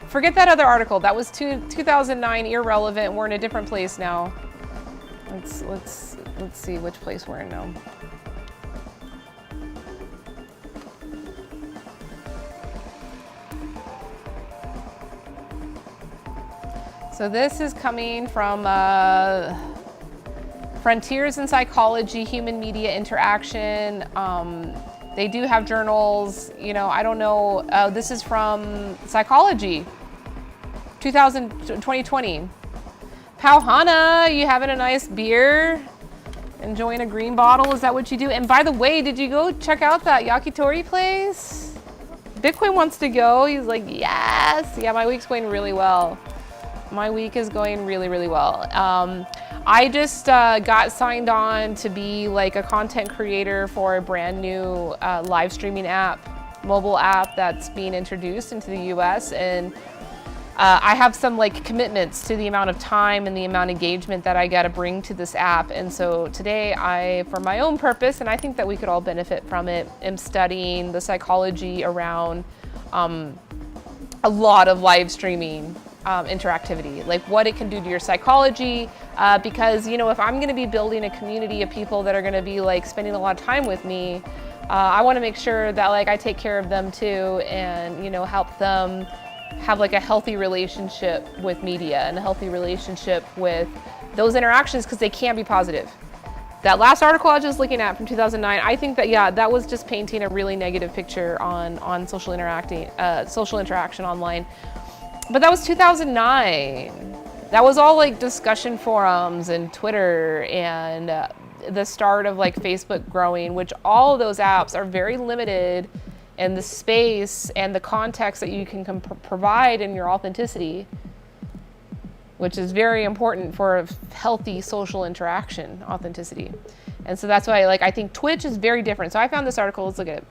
forget that other article. That was 2009, irrelevant. We're in a different place now. Let's see which place we're in now. So this is coming from Frontiers in Psychology, Human Media Interaction. They do have journals, you know, I don't know. This is from Psychology, 2020. Pauhana, you having a nice beer? Enjoying a green bottle, is that what you do? And by the way, did you go check out that yakitori place? Bitcoin wants to go, he's like, yes. Yeah, my week's going really well. My week is going really, really well. I just got signed on to be like a content creator for a brand new live streaming app, mobile app that's being introduced into the US. And I have some like commitments to the amount of time and the amount of engagement that I got to bring to this app. And so today I, for my own purpose, and I think that we could all benefit from it, am studying the psychology around a lot of live streaming interactivity, like what it can do to your psychology, because, you know, if I'm going to be building a community of people that are going to be like spending a lot of time with me, I want to make sure that like I take care of them too, and, you know, help them have like a healthy relationship with media and a healthy relationship with those interactions, because they can be positive. That last article I was just looking at from 2009, I think that, yeah, that was just painting a really negative picture on social interaction online. But that was 2009. That was all like discussion forums and Twitter and the start of like Facebook growing, which all of those apps are very limited in the space and the context that you can provide in your authenticity, which is very important for healthy social interaction, authenticity. And so that's why like I think Twitch is very different. So I found this article, let's look at it.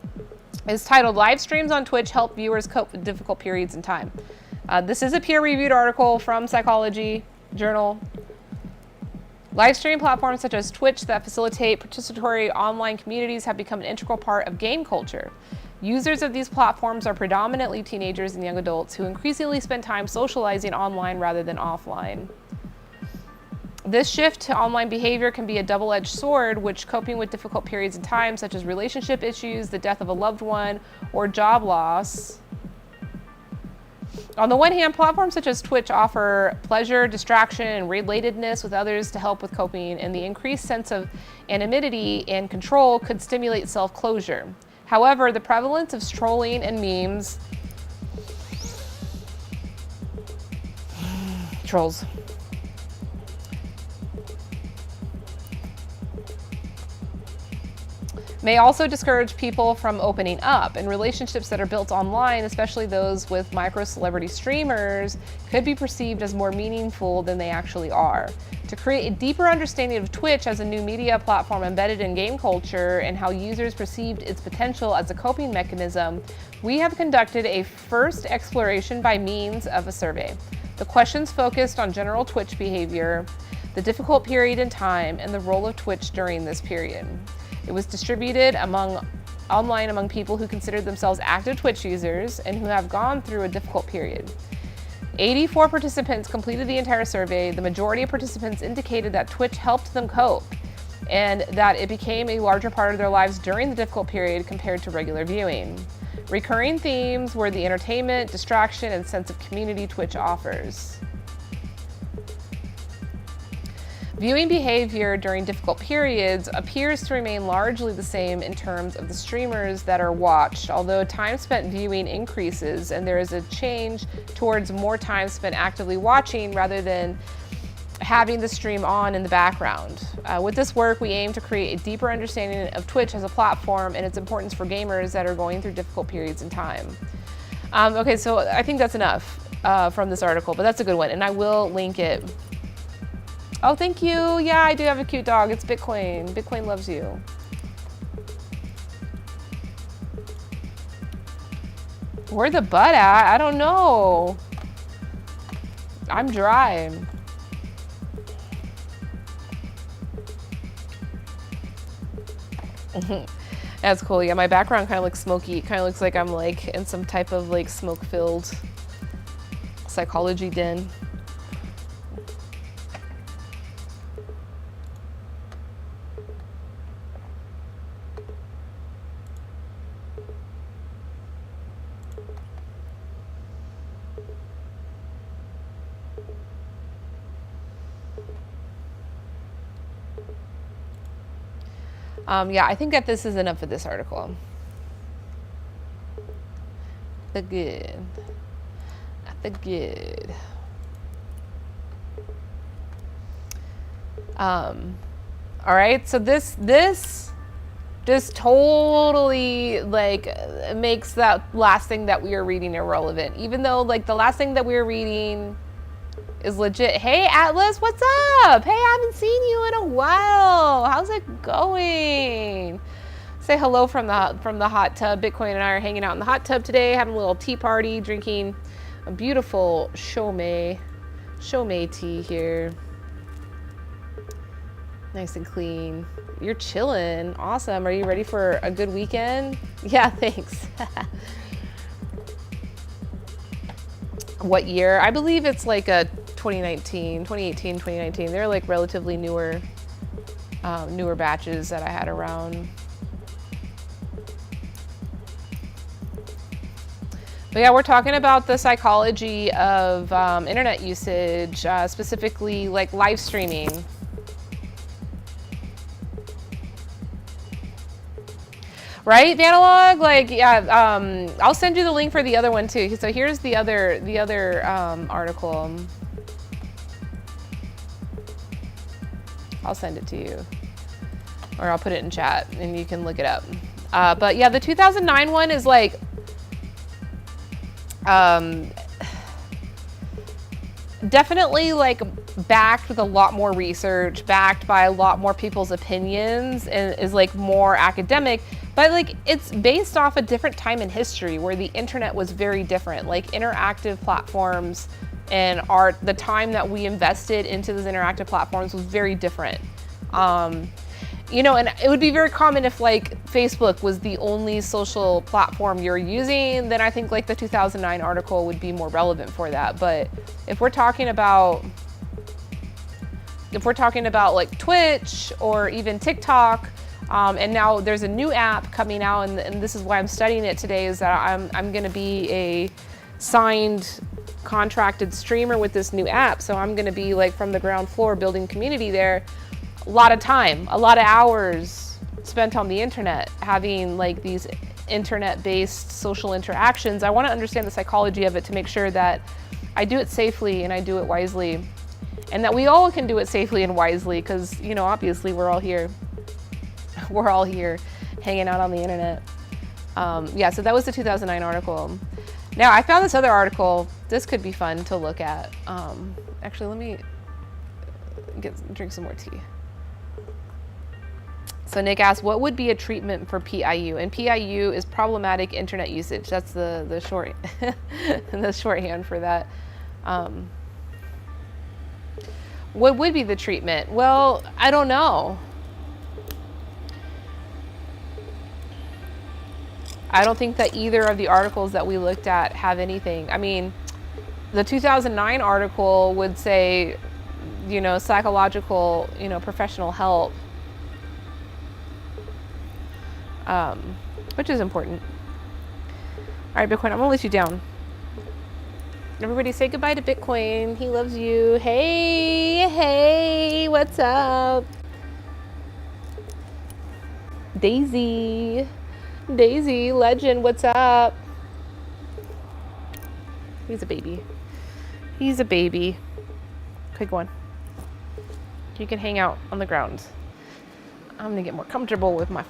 It's titled "Live Streams on Twitch Help Viewers Cope with Difficult Periods in Time." This is a peer-reviewed article from Psychology Journal. Live streaming platforms such as Twitch that facilitate participatory online communities have become an integral part of game culture. Users of these platforms are predominantly teenagers and young adults who increasingly spend time socializing online rather than offline. This shift to online behavior can be a double-edged sword, which coping with difficult periods in time, such as relationship issues, the death of a loved one, or job loss. On the one hand, platforms such as Twitch offer pleasure, distraction, and relatedness with others to help with coping, and the increased sense of anonymity and control could stimulate self-closure. However, the prevalence of trolling and memes, trolls, may also discourage people from opening up, and relationships that are built online, especially those with micro-celebrity streamers, could be perceived as more meaningful than they actually are. To create a deeper understanding of Twitch as a new media platform embedded in game culture and how users perceived its potential as a coping mechanism, we have conducted a first exploration by means of a survey. The questions focused on general Twitch behavior, the difficult period in time, and the role of Twitch during this period. It was distributed online among people who considered themselves active Twitch users and who have gone through a difficult period. 84 participants completed the entire survey. The majority of participants indicated that Twitch helped them cope and that it became a larger part of their lives during the difficult period compared to regular viewing. Recurring themes were the entertainment, distraction, and sense of community Twitch offers. Viewing behavior during difficult periods appears to remain largely the same in terms of the streamers that are watched, although time spent viewing increases and there is a change towards more time spent actively watching rather than having the stream on in the background. With this work, we aim to create a deeper understanding of Twitch as a platform and its importance for gamers that are going through difficult periods in time. Okay, so I think that's enough from this article, but that's a good one, and I will link it. Oh, thank you. Yeah, I do have a cute dog. It's Bitcoin. Bitcoin loves you. Where the butt at? I don't know. I'm dry. That's cool. Yeah, my background kind of looks smoky. It kind of looks like I'm like in some type of like smoke-filled psychology den. Yeah, I think that this is enough for this article. The good. The good. All right, so this totally like makes that last thing that we are reading irrelevant, even though like the last thing that we were reading is legit. Hey Atlas, what's up? Hey, I haven't seen you in a while. How's it going? Say hello from the hot tub. Bitcoin and I are hanging out in the hot tub today, having a little tea party, drinking a beautiful Shomei tea here. Nice and clean. You're chilling. Awesome. Are you ready for a good weekend? Yeah, thanks. What year? I believe it's like a 2018, 2019. They're like relatively newer batches that I had around. But yeah, we're talking about the psychology of internet usage, specifically like live streaming. Right, Vanalog? Like, yeah, I'll send you the link for the other one too. So here's the other article. I'll send it to you, or I'll put it in chat and you can look it up. But yeah, the 2009 one is like, definitely like backed with a lot more research, backed by a lot more people's opinions, and is like more academic, but like it's based off a different time in history where the internet was very different. Like interactive platforms and the time that we invested into those interactive platforms was very different. You know, and it would be very common if like Facebook was the only social platform you're using, then I think like the 2009 article would be more relevant for that. But if we're talking about like Twitch or even TikTok, and now there's a new app coming out, and this is why I'm studying it today, is that I'm gonna be a signed contracted streamer with this new app. So I'm gonna be like from the ground floor building community there. A lot of time, a lot of hours spent on the internet, having like these internet-based social interactions. I want to understand the psychology of it to make sure that I do it safely and I do it wisely, and that we all can do it safely and wisely, because, you know, obviously we're all here hanging out on the internet. Yeah, so that was the 2009 article. Now I found this other article. This could be fun to look at. Actually, let me drink some more tea. So Nick asked, what would be a treatment for PIU? And PIU is problematic internet usage. That's the short the shorthand for that. What would be the treatment? Well, I don't know. I don't think that either of the articles that we looked at have anything. I mean, the 2009 article would say, you know, psychological, you know, professional help. Which is important. All right, Bitcoin, I'm gonna let you down. Everybody say goodbye to Bitcoin. He loves you. Hey, what's up? Daisy, legend, what's up? He's a baby. Okay, go on. You can hang out on the ground. I'm gonna get more comfortable with my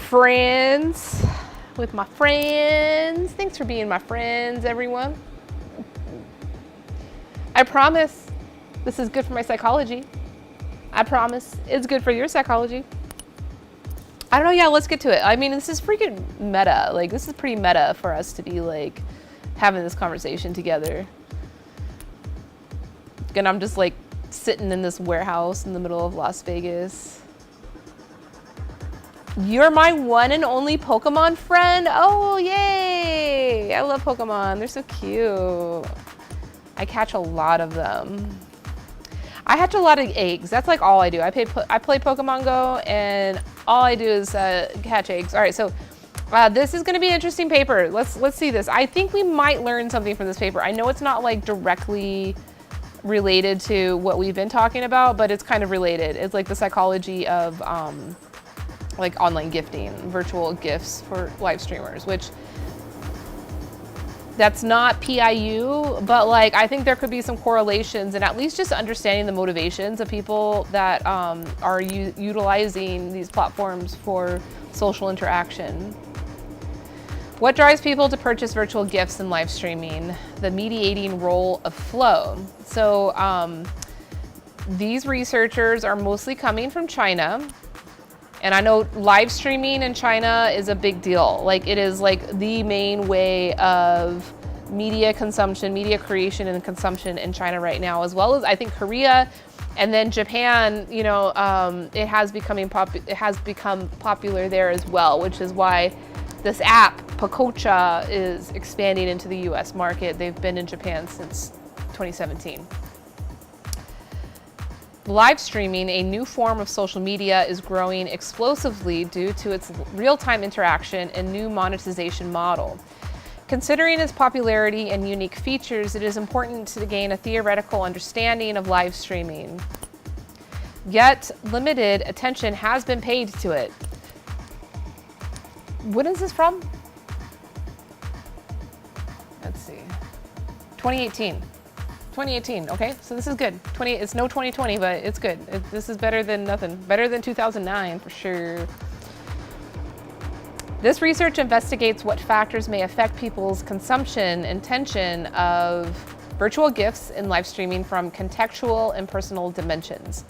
friends. with my friends. Thanks for being my friends, everyone. I promise this is good for my psychology. I promise it's good for your psychology. I don't know, yeah, let's get to it. I mean, this is freaking meta. Like, this is pretty meta for us to be, like, having this conversation together. And I'm just, like, sitting in this warehouse in the middle of Las Vegas. You're my one and only Pokemon friend? Oh, yay! I love Pokemon. They're so cute. I catch a lot of them. I hatch a lot of eggs. That's like all I do. I play Pokemon Go, and all I do is hatch eggs. All right, so this is going to be an interesting paper. Let's see this. I think we might learn something from this paper. I know it's not like directly related to what we've been talking about, but it's kind of related. It's like the psychology of like online gifting, virtual gifts for live streamers, which that's not PIU, but like I think there could be some correlations, and at least just understanding the motivations of people that are utilizing these platforms for social interaction. What drives people to purchase virtual gifts and live streaming? The mediating role of flow. So these researchers are mostly coming from China. And I know live streaming in China is a big deal. Like, it is like the main way of media consumption, media creation and consumption in China right now, as well as I think Korea, and then Japan. You know, it has become popular there as well, which is why this app Pakocha is expanding into the U.S. market. They've been in Japan since 2017. Live streaming, a new form of social media, is growing explosively due to its real-time interaction and new monetization model. Considering its popularity and unique features, it is important to gain a theoretical understanding of live streaming. Yet, limited attention has been paid to it. When is this from? Let's see. 2018. 2018, okay, so this is good. It's no 2020, but it's good. This is better than nothing. Better than 2009 for sure. This research investigates what factors may affect people's consumption intention of virtual gifts in live streaming from contextual and personal dimensions.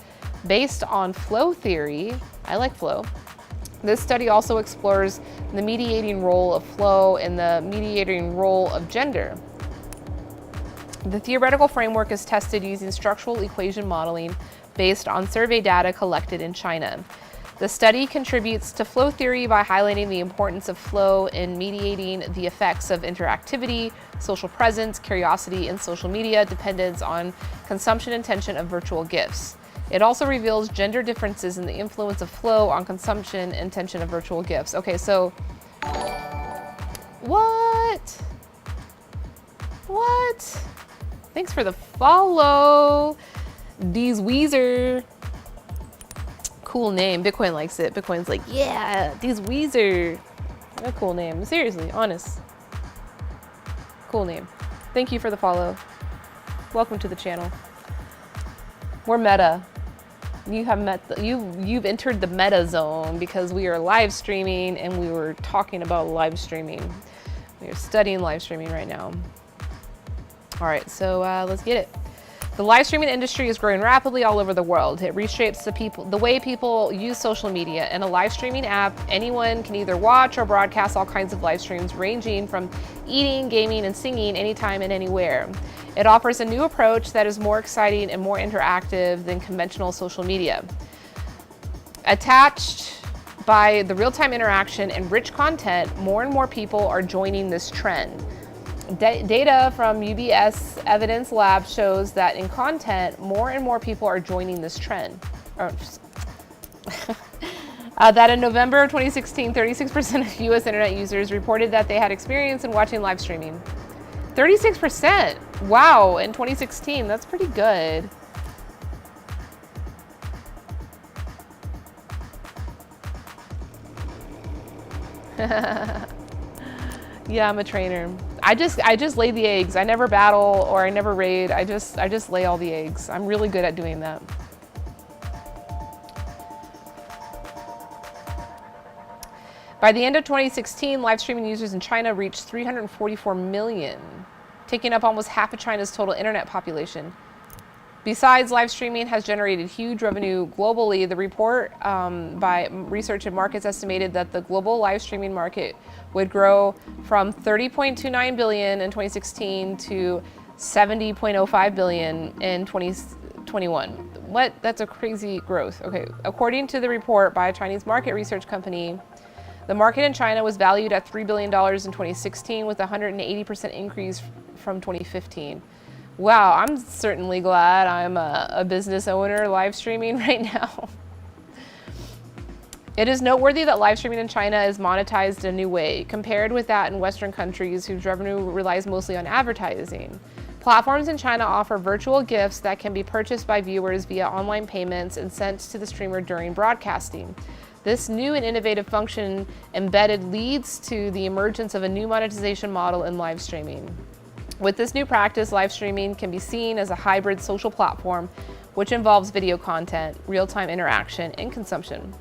Based on flow theory, I like flow. This study also explores the mediating role of flow and the mediating role of gender. The theoretical framework is tested using structural equation modeling based on survey data collected in China. The study contributes to flow theory by highlighting the importance of flow in mediating the effects of interactivity, social presence, curiosity, and social media dependence on consumption intention of virtual gifts. It also reveals gender differences in the influence of flow on consumption intention of virtual gifts. Okay, so what? Thanks for the follow, Deez Weezer. Cool name. Bitcoin likes it. Bitcoin's like, yeah, Deez Weezer. A cool name. Seriously, honest. Cool name. Thank you for the follow. Welcome to the channel. We're meta. You have you've entered the meta zone because we are live streaming and we were talking about live streaming. We are studying live streaming right now. All right, so let's get it. The live streaming industry is growing rapidly all over the world. It reshapes the way people use social media. In a live streaming app, anyone can either watch or broadcast all kinds of live streams, ranging from eating, gaming, and singing anytime and anywhere. It offers a new approach that is more exciting and more interactive than conventional social media. Attached by the real-time interaction and rich content, more and more people are joining this trend. Data from UBS Evidence Lab shows that in content, more and more people are joining this trend. That in November of 2016, 36% of US internet users reported that they had experience in watching live streaming. 36%, wow, in 2016, that's pretty good. Yeah, I'm a trainer. I just lay the eggs. I never battle or I never raid. I just lay all the eggs. I'm really good at doing that. By the end of 2016, live streaming users in China reached 344 million, taking up almost half of China's total internet population. Besides, live streaming has generated huge revenue globally. The report by Research and Markets estimated that the global live streaming market would grow from 30.29 billion in 2016 to 70.05 billion in 2021. What? That's a crazy growth. Okay, according to the report by a Chinese market research company, the market in China was valued at $3 billion in 2016 with a 180% increase from 2015. Wow, I'm certainly glad I'm a business owner live streaming right now. It is noteworthy that live streaming in China is monetized a new way, compared with that in Western countries whose revenue relies mostly on advertising. Platforms in China offer virtual gifts that can be purchased by viewers via online payments and sent to the streamer during broadcasting. This new and innovative function embedded leads to the emergence of a new monetization model in live streaming. With this new practice, live streaming can be seen as a hybrid social platform which involves video content, real-time interaction, and consumption.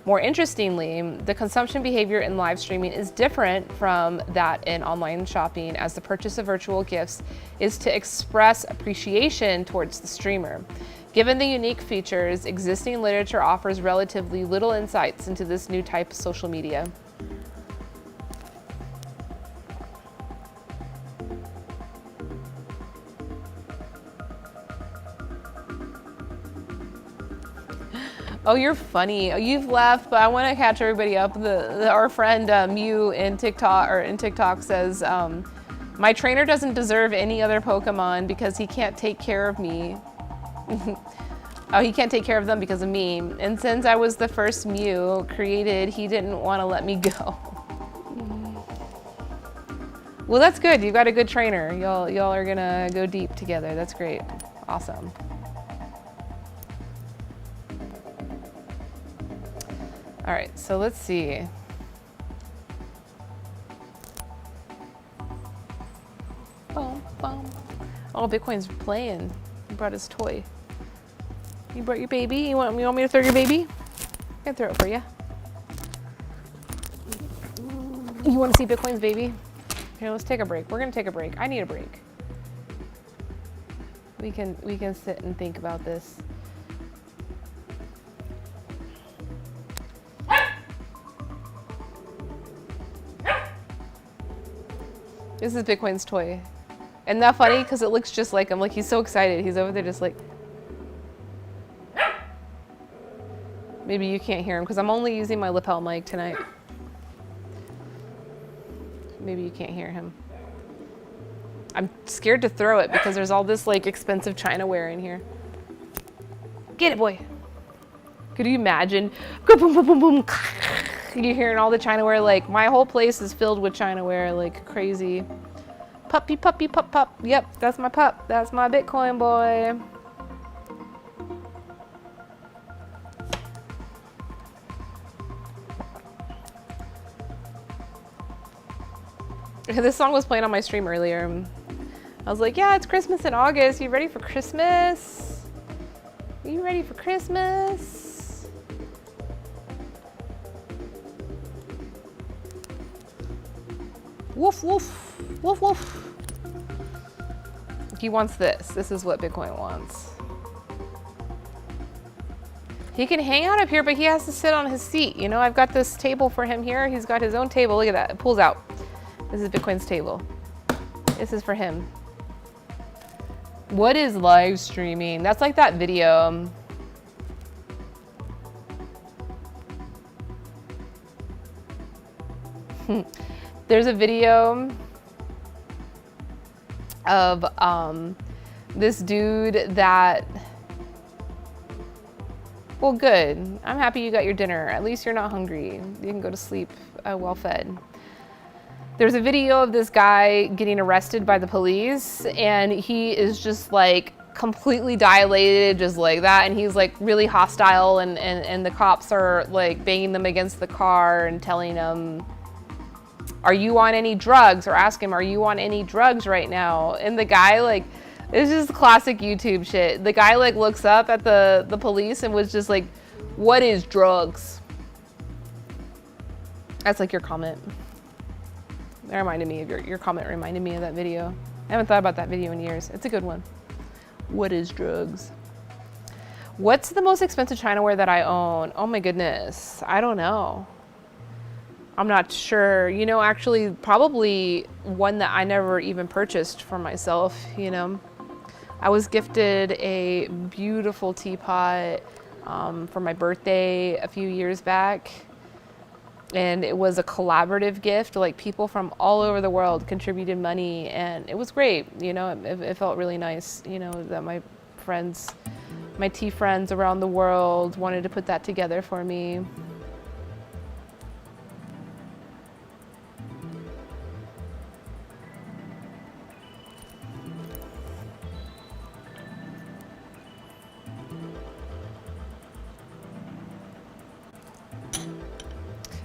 More interestingly, the consumption behavior in live streaming is different from that in online shopping, as the purchase of virtual gifts is to express appreciation towards the streamer. Given the unique features, existing literature offers relatively little insights into this new type of social media. Oh, you're funny. Oh, you've left, but I want to catch everybody up. Our friend Mew in TikTok says, my trainer doesn't deserve any other Pokemon because he can't take care of me. Oh, he can't take care of them because of me. And since I was the first Mew created, he didn't want to let me go. Well, that's good. You got a good trainer. Y'all are gonna go deep together. That's great. Awesome. All right, so let's see. Boom, boom. Oh, Bitcoin's playing. He brought his toy. You brought your baby? You want me to throw your baby? I can throw it for you. You want to see Bitcoin's baby? Here, let's take a break. We're gonna take a break. I need a break. We can sit and think about this. This is Bitcoin's toy. Isn't that funny? Because it looks just like him. Like, he's so excited. He's over there just like... Maybe you can't hear him because I'm only using my lapel mic tonight. Maybe you can't hear him. I'm scared to throw it because there's all this like expensive Chinaware in here. Get it, boy. Could you imagine? Go boom, boom, boom, boom. You're hearing all the Chinaware. Like, my whole place is filled with Chinaware like crazy. Puppy, puppy, pup, pup. Yep, that's my pup. That's my Bitcoin boy. This song was playing on my stream earlier. I was like, yeah, it's Christmas in August. You ready for Christmas? Are you ready for Christmas? Woof, woof, woof, woof. He wants this. This is what Bitcoin wants. He can hang out up here, but he has to sit on his seat. You know, I've got this table for him here. He's got his own table. Look at that. It pulls out. This is Bitcoin's table. This is for him. What is live streaming? That's like that video. There's a video of this dude that... Well, good. I'm happy you got your dinner. At least you're not hungry. You can go to sleep well fed. There's a video of this guy getting arrested by the police, and he is just like completely dilated, just like that, and he's like really hostile, and the cops are like banging them against the car and telling him, are you on any drugs? Or ask him, are you on any drugs right now? And the guy, like, it's just classic YouTube shit. The guy like looks up at the police and was just like, what is drugs? That's like your comment. That reminded me of your comment reminded me of that video. I haven't thought about that video in years. It's a good one. What is drugs? What's the most expensive Chinaware that I own? Oh my goodness. I don't know. I'm not sure. You know, actually, probably one that I never even purchased for myself, you know. I was gifted a beautiful teapot for my birthday a few years back. And it was a collaborative gift. Like, people from all over the world contributed money, and it was great. You know, it felt really nice, you know, that my friends, my tea friends around the world wanted to put that together for me.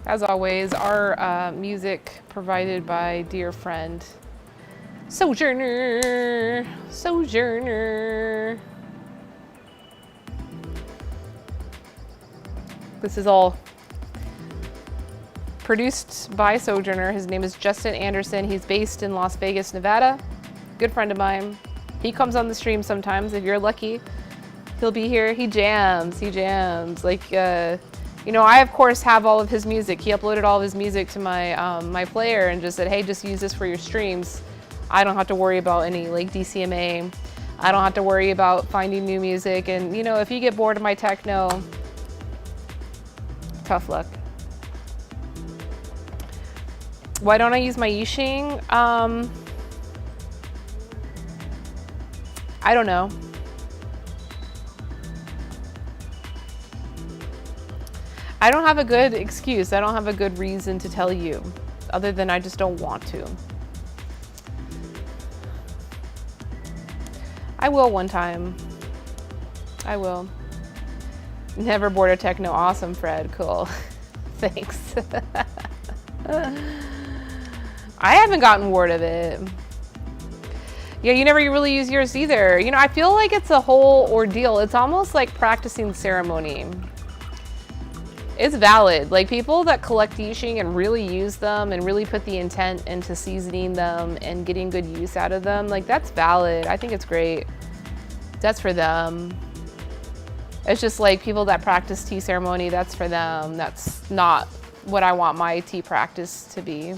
As always, our music provided by dear friend Sojourner. This is all produced by Sojourner. His name is Justin Anderson. He's based in Las Vegas, Nevada. Good friend of mine. He comes on the stream sometimes. If you're lucky, he'll be here. He jams. Like, you know, I of course have all of his music. He uploaded all of his music to my my player and just said, hey, just use this for your streams. I don't have to worry about any like DCMA. I don't have to worry about finding new music. And you know, if you get bored of my techno, tough luck. Why don't I use my Yixing? I don't know. I don't have a good excuse. I don't have a good reason to tell you, other than I just don't want to. I will one time. I will. Never bored of techno. Awesome, Fred. Cool. Thanks. I haven't gotten bored of it. Yeah, you never really use yours either. You know, I feel like it's a whole ordeal. It's almost like practicing ceremony. It's valid. Like, people that collect Yixing and really use them and really put the intent into seasoning them and getting good use out of them, like, that's valid. I think it's great. That's for them. It's just like people that practice tea ceremony, that's for them. That's not what I want my tea practice to be.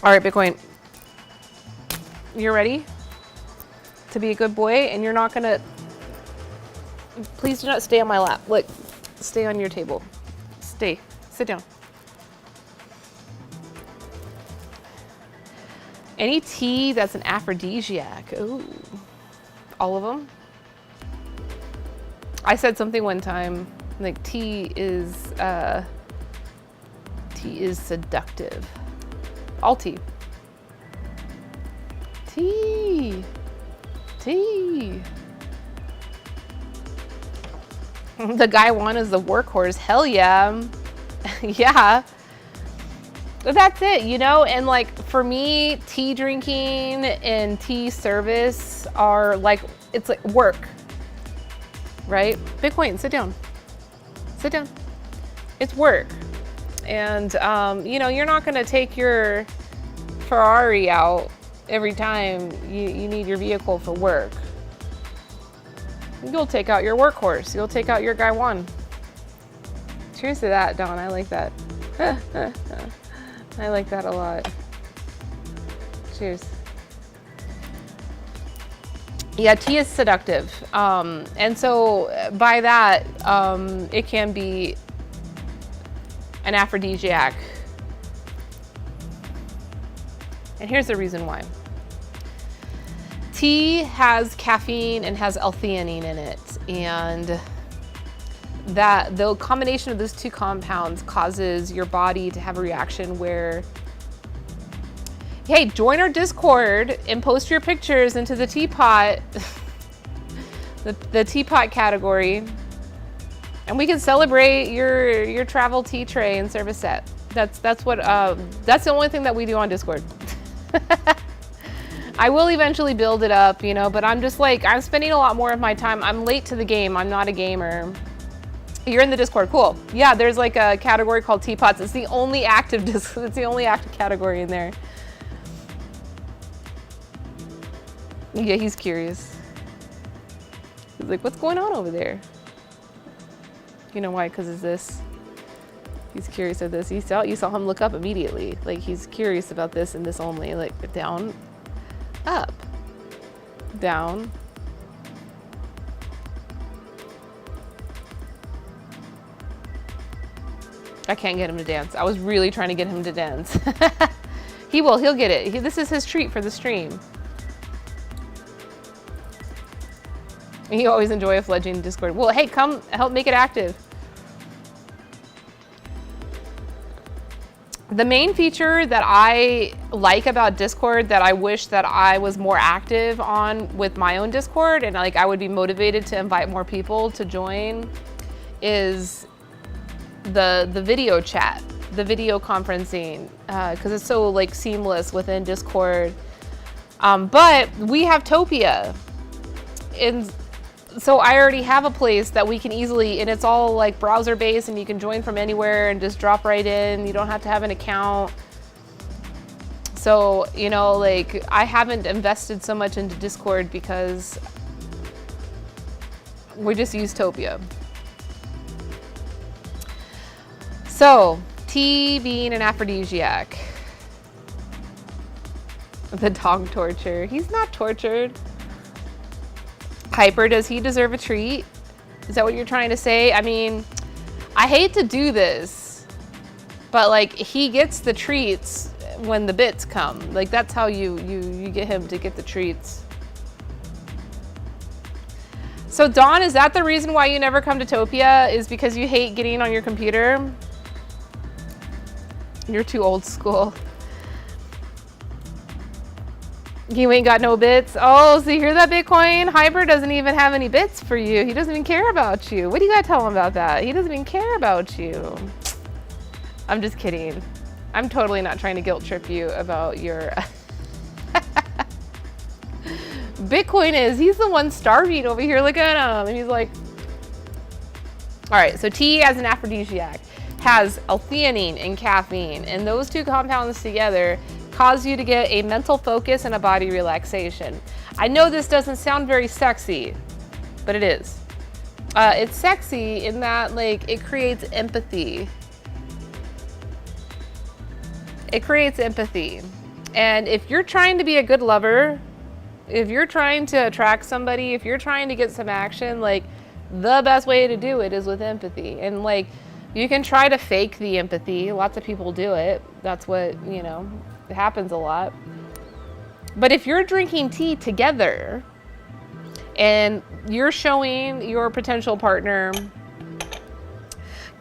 All right, Bitcoin. You're ready to be a good boy, and you're not gonna, please do not stay on my lap. Look, stay on your table. Stay, sit down. Any tea that's an aphrodisiac. Ooh, all of them. I said something one time, like tea is seductive. All tea. Tea. The guy one is the workhorse. Hell yeah. Yeah. But that's it, you know? And like, for me, tea drinking and tea service are like, it's like work, right? Bitcoin, sit down. Sit down. It's work. And, you know, you're not gonna take your Ferrari out every time you need your vehicle for work. You'll take out your workhorse. You'll take out your guy one. Cheers to that, Dawn. I like that. I like that a lot. Cheers. Yeah, tea is seductive. And so by that, it can be an aphrodisiac. And here's the reason why. Tea has caffeine and has L-theanine in it, and that the combination of those two compounds causes your body to have a reaction where, hey, join our Discord and post your pictures into the teapot, the teapot category, and we can celebrate your travel tea tray and service set. That's the only thing that we do on Discord. I will eventually build it up, you know, but I'm just like, I'm spending a lot more of my time. I'm late to the game. I'm not a gamer. You're in the Discord, cool. Yeah, there's like a category called teapots. It's the only active it's the only active category in there. Yeah, he's curious. He's like, what's going on over there? You know why? Because it's this. He's curious of this. You saw him look up immediately. Like he's curious about this and this only. Like down, up, down. I can't get him to dance. I was really trying to get him to dance. He will. He'll get it. This is his treat for the stream. You always enjoy a fledgling Discord. Well, hey, come help make it active. The main feature that I like about Discord that I wish that I was more active on with my own Discord and like I would be motivated to invite more people to join is the video chat, the video conferencing, because it's so like seamless within Discord. But we have Topia, and so I already have a place that we can easily, and it's all like browser based and you can join from anywhere and just drop right in. You don't have to have an account. So, you know, like I haven't invested so much into Discord because we just use Topia. So, tea being an aphrodisiac. The dog torture. He's not tortured. Hyper, does he deserve a treat? Is that what you're trying to say? I mean, I hate to do this, but like he gets the treats when the bits come. Like that's how you get him to get the treats. So Dawn, is that the reason why you never come to Topia? Is because you hate getting on your computer? You're too old school. You ain't got no bits. Oh, so you hear that, Bitcoin? Hyper doesn't even have any bits for you. He doesn't even care about you. What do you gotta tell him about that? He doesn't even care about you. I'm just kidding. I'm totally not trying to guilt trip you about your... Bitcoin he's the one starving over here. Look at him. And he's like... All right, so tea as an aphrodisiac has L-theanine and caffeine, and those two compounds together cause you to get a mental focus and a body relaxation. I know this doesn't sound very sexy, but it is. It's sexy in that like it creates empathy. It creates empathy. And if you're trying to be a good lover, if you're trying to attract somebody, if you're trying to get some action, like the best way to do it is with empathy. And like you can try to fake the empathy. Lots of people do it. That's what, you know, it happens a lot. But if you're drinking tea together and you're showing your potential partner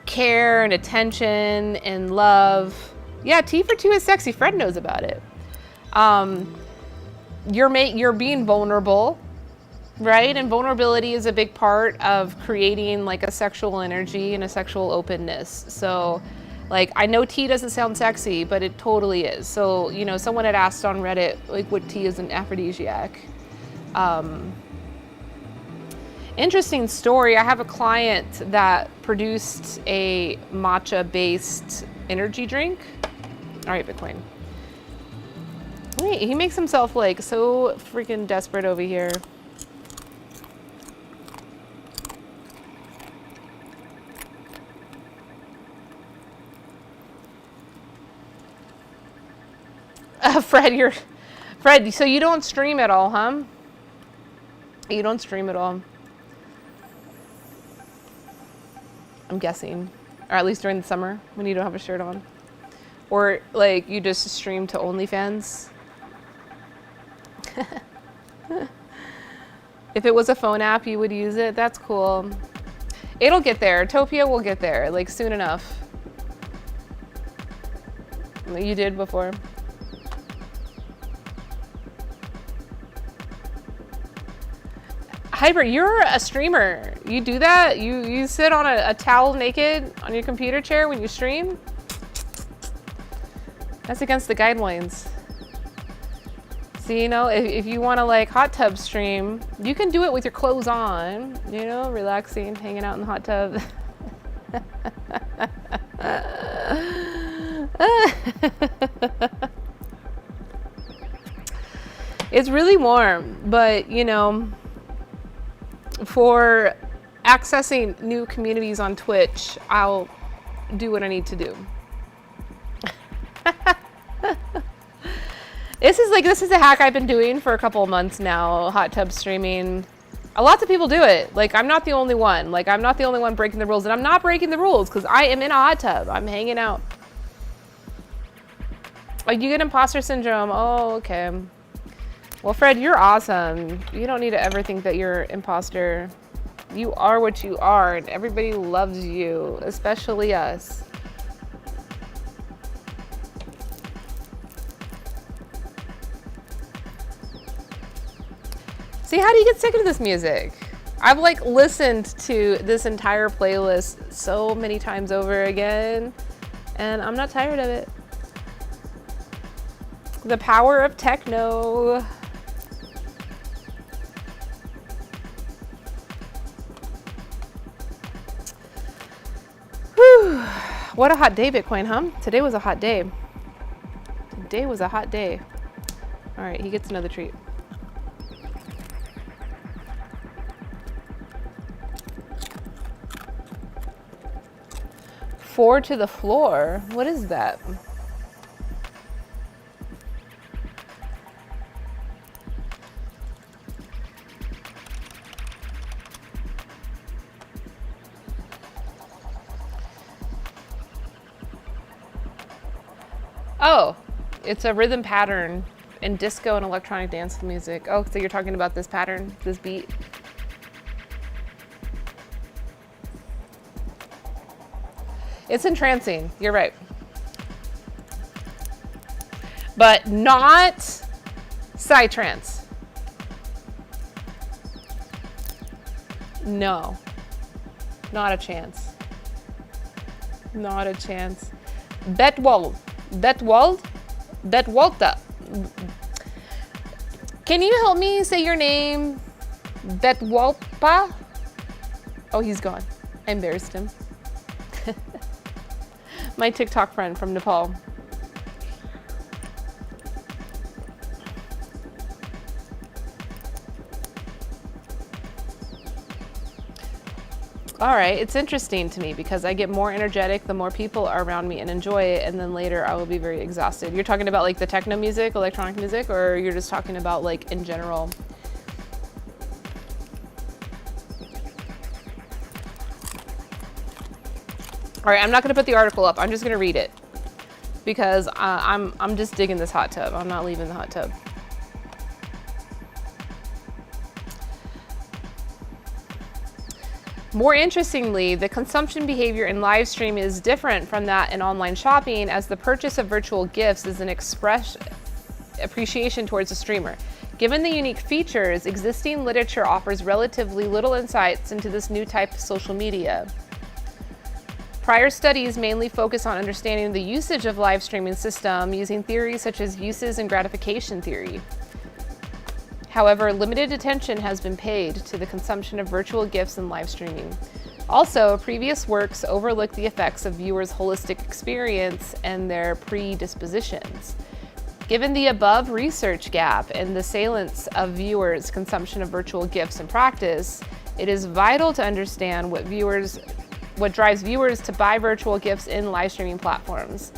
care and attention and love, yeah, tea for two is sexy. Fred knows about it. You're being vulnerable, right? And vulnerability is a big part of creating like a sexual energy and a sexual openness. So like, I know tea doesn't sound sexy, but it totally is. So, you know, someone had asked on Reddit, like, what tea is an aphrodisiac? Interesting story. I have a client that produced a matcha-based energy drink. All right, Bitcoin. Wait, he makes himself, like, so freaking desperate over here. Fred, so you don't stream at all, huh? You don't stream at all. I'm guessing. Or at least during the summer when you don't have a shirt on. Or like you just stream to OnlyFans. If it was a phone app, you would use it. That's cool. It'll get there. Topia will get there, like soon enough. You did before. Hyper, you're a streamer. You do that? You sit on a towel naked on your computer chair when you stream? That's against the guidelines. So, you know, if you want to like hot tub stream, you can do it with your clothes on, you know, relaxing, hanging out in the hot tub. It's really warm, but you know, for accessing new communities on Twitch, I'll do what I need to do. This is a hack I've been doing for a couple of months now, hot tub streaming. Lots of people do it. Like, I'm not the only one. Like, I'm not the only one breaking the rules, and I'm not breaking the rules because I am in a hot tub. I'm hanging out. Like, you get imposter syndrome. Oh, okay. Well, Fred, you're awesome. You don't need to ever think that you're imposter. You are what you are, and everybody loves you, especially us. See, how do you get sick of this music? I've like listened to this entire playlist so many times over again, and I'm not tired of it. The power of techno. Whew. What a hot day, Bitcoin, huh? Today was a hot day. Today was a hot day. All right, he gets another treat. Four to the floor. What is that? Oh, it's a rhythm pattern in disco and electronic dance music. Oh, so you're talking about this pattern, this beat? It's entrancing, you're right. But not psytrance. No, not a chance. Not a chance. Betwald. Betwalta. Can you help me say your name? Betwalpa? Oh, he's gone. I embarrassed him. My TikTok friend from Nepal. All right, it's interesting to me because I get more energetic the more people are around me and enjoy it, and then later I will be very exhausted. You're talking about like the techno music, electronic music, or you're just talking about like in general? All right, I'm not gonna put the article up. I'm just gonna read it because I'm just digging this hot tub. I'm not leaving the hot tub. More interestingly, the consumption behavior in live stream is different from that in online shopping, as the purchase of virtual gifts is an express appreciation towards the streamer. Given the unique features, existing literature offers relatively little insights into this new type of social media. Prior studies mainly focus on understanding the usage of live streaming system using theories such as uses and gratification theory. However, limited attention has been paid to the consumption of virtual gifts in live streaming. Also, previous works overlooked the effects of viewers' holistic experience and their predispositions. Given the above research gap and the salience of viewers' consumption of virtual gifts in practice, it is vital to understand what drives viewers to buy virtual gifts in live streaming platforms.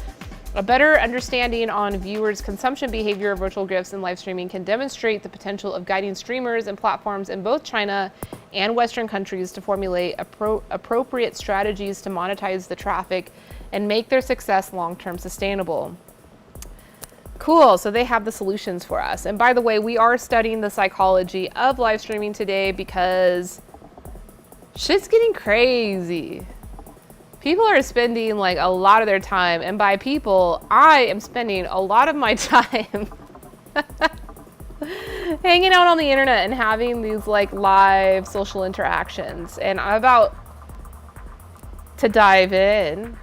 A better understanding on viewers' consumption behavior of virtual gifts in live streaming can demonstrate the potential of guiding streamers and platforms in both China and Western countries to formulate appropriate strategies to monetize the traffic and make their success long-term sustainable. Cool, so they have the solutions for us. And by the way, we are studying the psychology of live streaming today because shit's getting crazy. People are spending like a lot of their time, and by people, I am spending a lot of my time hanging out on the internet and having these like live social interactions. And I'm about to dive in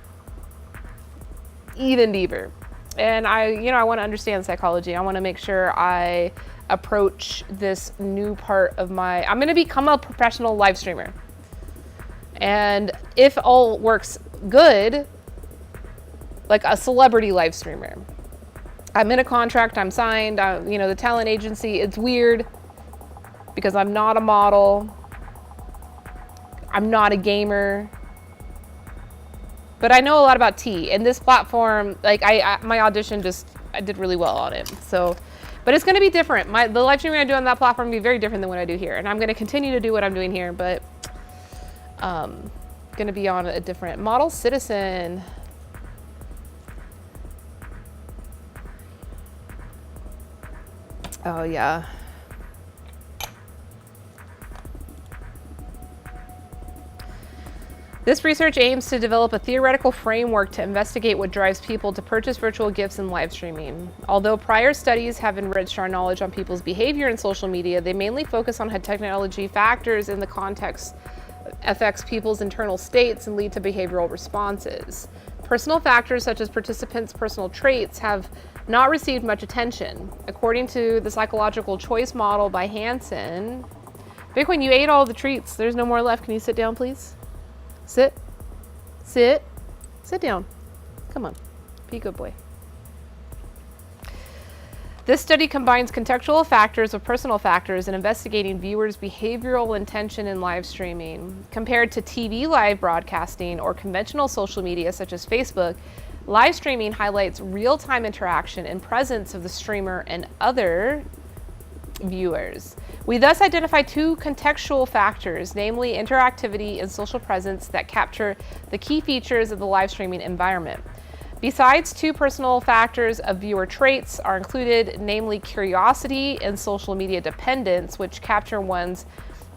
even deeper. And I want to understand psychology. I want to make sure I approach this new part of I'm going to become a professional live streamer. And if all works good, like a celebrity live streamer. I'm in a contract, I'm signed, the talent agency. It's weird because I'm not a model. I'm not a gamer. But I know a lot about tea, and this platform, like my audition I did really well on it. So, but it's going to be different. The live streaming I do on that platform will be very different than what I do here, and I'm going to continue to do what I'm doing here, but going to be on a different model citizen. Oh yeah. This research aims to develop a theoretical framework to investigate what drives people to purchase virtual gifts and live streaming. Although prior studies have enriched our knowledge on people's behavior in social media, they mainly focus on how technology factors in the context affects people's internal states and lead to behavioral responses. Personal factors such as participants' personal traits have not received much attention. According to the psychological choice model by Hansen, Bitcoin, you ate all the treats. There's no more left. Can you sit down, please? Sit down. Come on, be a good boy. This study combines contextual factors with personal factors in investigating viewers' behavioral intention in live streaming. Compared to TV live broadcasting or conventional social media such as Facebook, live streaming highlights real-time interaction and presence of the streamer and other viewers. We thus identify two contextual factors, namely interactivity and social presence, that capture the key features of the live streaming environment. Besides, two personal factors of viewer traits are included, namely curiosity and social media dependence, which capture one's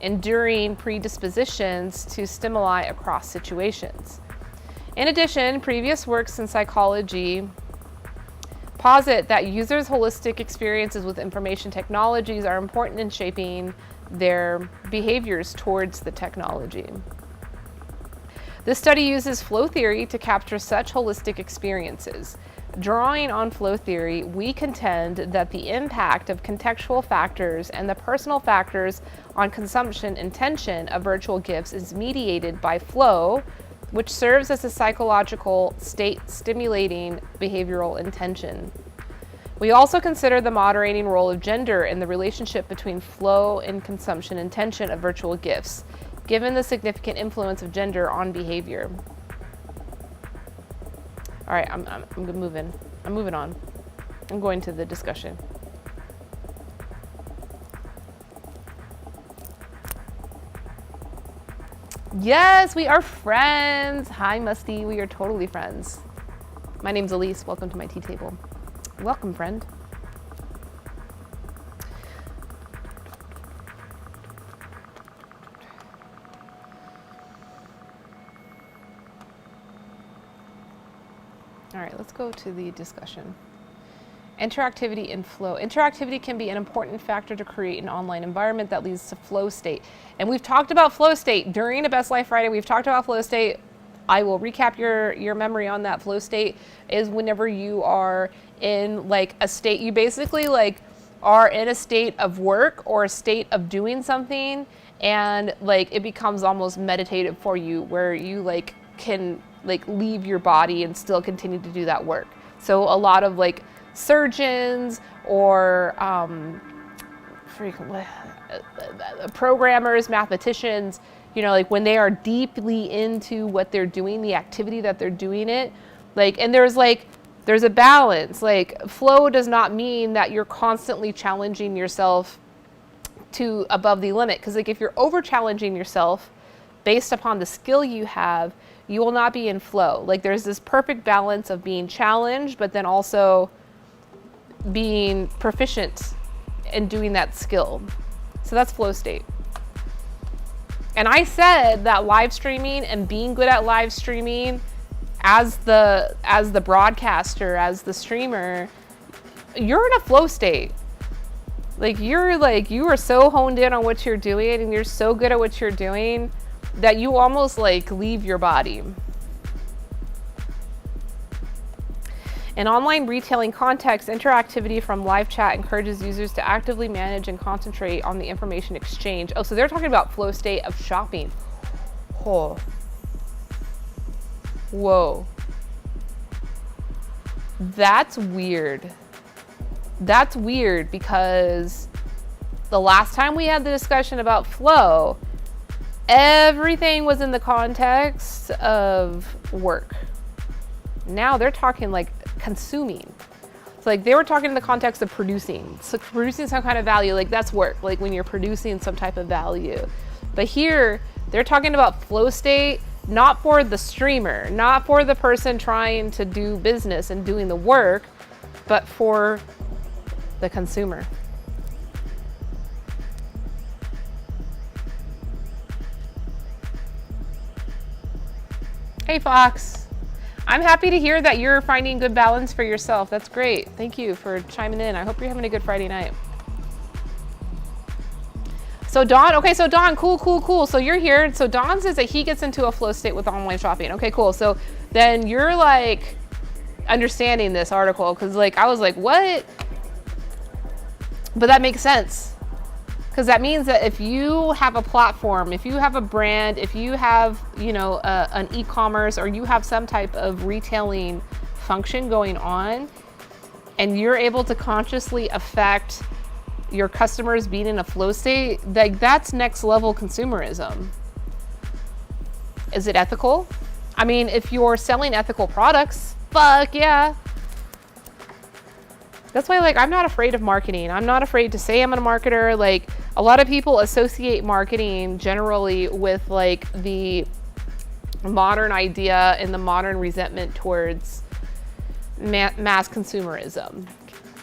enduring predispositions to stimuli across situations. In addition, previous works in psychology posit that users' holistic experiences with information technologies are important in shaping their behaviors towards the technology. This study uses flow theory to capture such holistic experiences. Drawing on flow theory, we contend that the impact of contextual factors and the personal factors on consumption intention of virtual gifts is mediated by flow, which serves as a psychological state stimulating behavioral intention. We also consider the moderating role of gender in the relationship between flow and consumption intention of virtual gifts, given the significant influence of gender on behavior. All right, I'm moving on. I'm going to the discussion. Yes, we are friends. Hi, Musty. We are totally friends. My name's Elise. Welcome to my tea table. Welcome, friend. All right, let's go to the discussion. Interactivity and flow. Interactivity can be an important factor to create an online environment that leads to flow state. And we've talked about flow state during a Best Life Friday. We've talked about flow state. I will recap your memory on that. Flow state is whenever you are in like a state, you basically like are in a state of work or a state of doing something, and like it becomes almost meditative for you, where you like can like leave your body and still continue to do that work. So a lot of like surgeons or programmers, mathematicians, you know, like when they are deeply into what they're doing, the activity that they're doing it, like, and there's a balance. Like flow does not mean that you're constantly challenging yourself to above the limit. Because like if you're over challenging yourself based upon the skill you have, you will not be in flow. Like there's this perfect balance of being challenged, but then also being proficient in doing that skill. So that's flow state. And I said that live streaming and being good at live streaming as the broadcaster, as the streamer, you're in a flow state. Like you are so honed in on what you're doing and you're so good at what you're doing that you almost like leave your body. In online retailing context, interactivity from live chat encourages users to actively manage and concentrate on the information exchange. Oh, so they're talking about flow state of shopping. Oh. Whoa. That's weird. That's weird because the last time we had the discussion about flow, everything was in the context of work. Now they're talking like consuming. So like they were talking in the context of producing. So producing some kind of value, like that's work, like when you're producing some type of value. But here they're talking about flow state, not for the streamer, not for the person trying to do business and doing the work, but for the consumer. Hey Fox, I'm happy to hear that you're finding good balance for yourself. That's great. Thank you for chiming in. I hope you're having a good Friday night. So Dawn, okay, so Dawn, cool. So you're here. So Dawn says that he gets into a flow state with online shopping. Okay, cool. So then you're like understanding this article because like I was like, what? But that makes sense. Because that means that if you have a platform, if you have a brand, if you have, you know, an e-commerce or you have some type of retailing function going on, and you're able to consciously affect your customers being in a flow state, like that's next level consumerism. Is it ethical? I mean, if you're selling ethical products, fuck yeah. That's why, like, I'm not afraid of marketing. I'm not afraid to say I'm a marketer. Like, a lot of people associate marketing generally with, like, the modern idea and the modern resentment towards mass consumerism,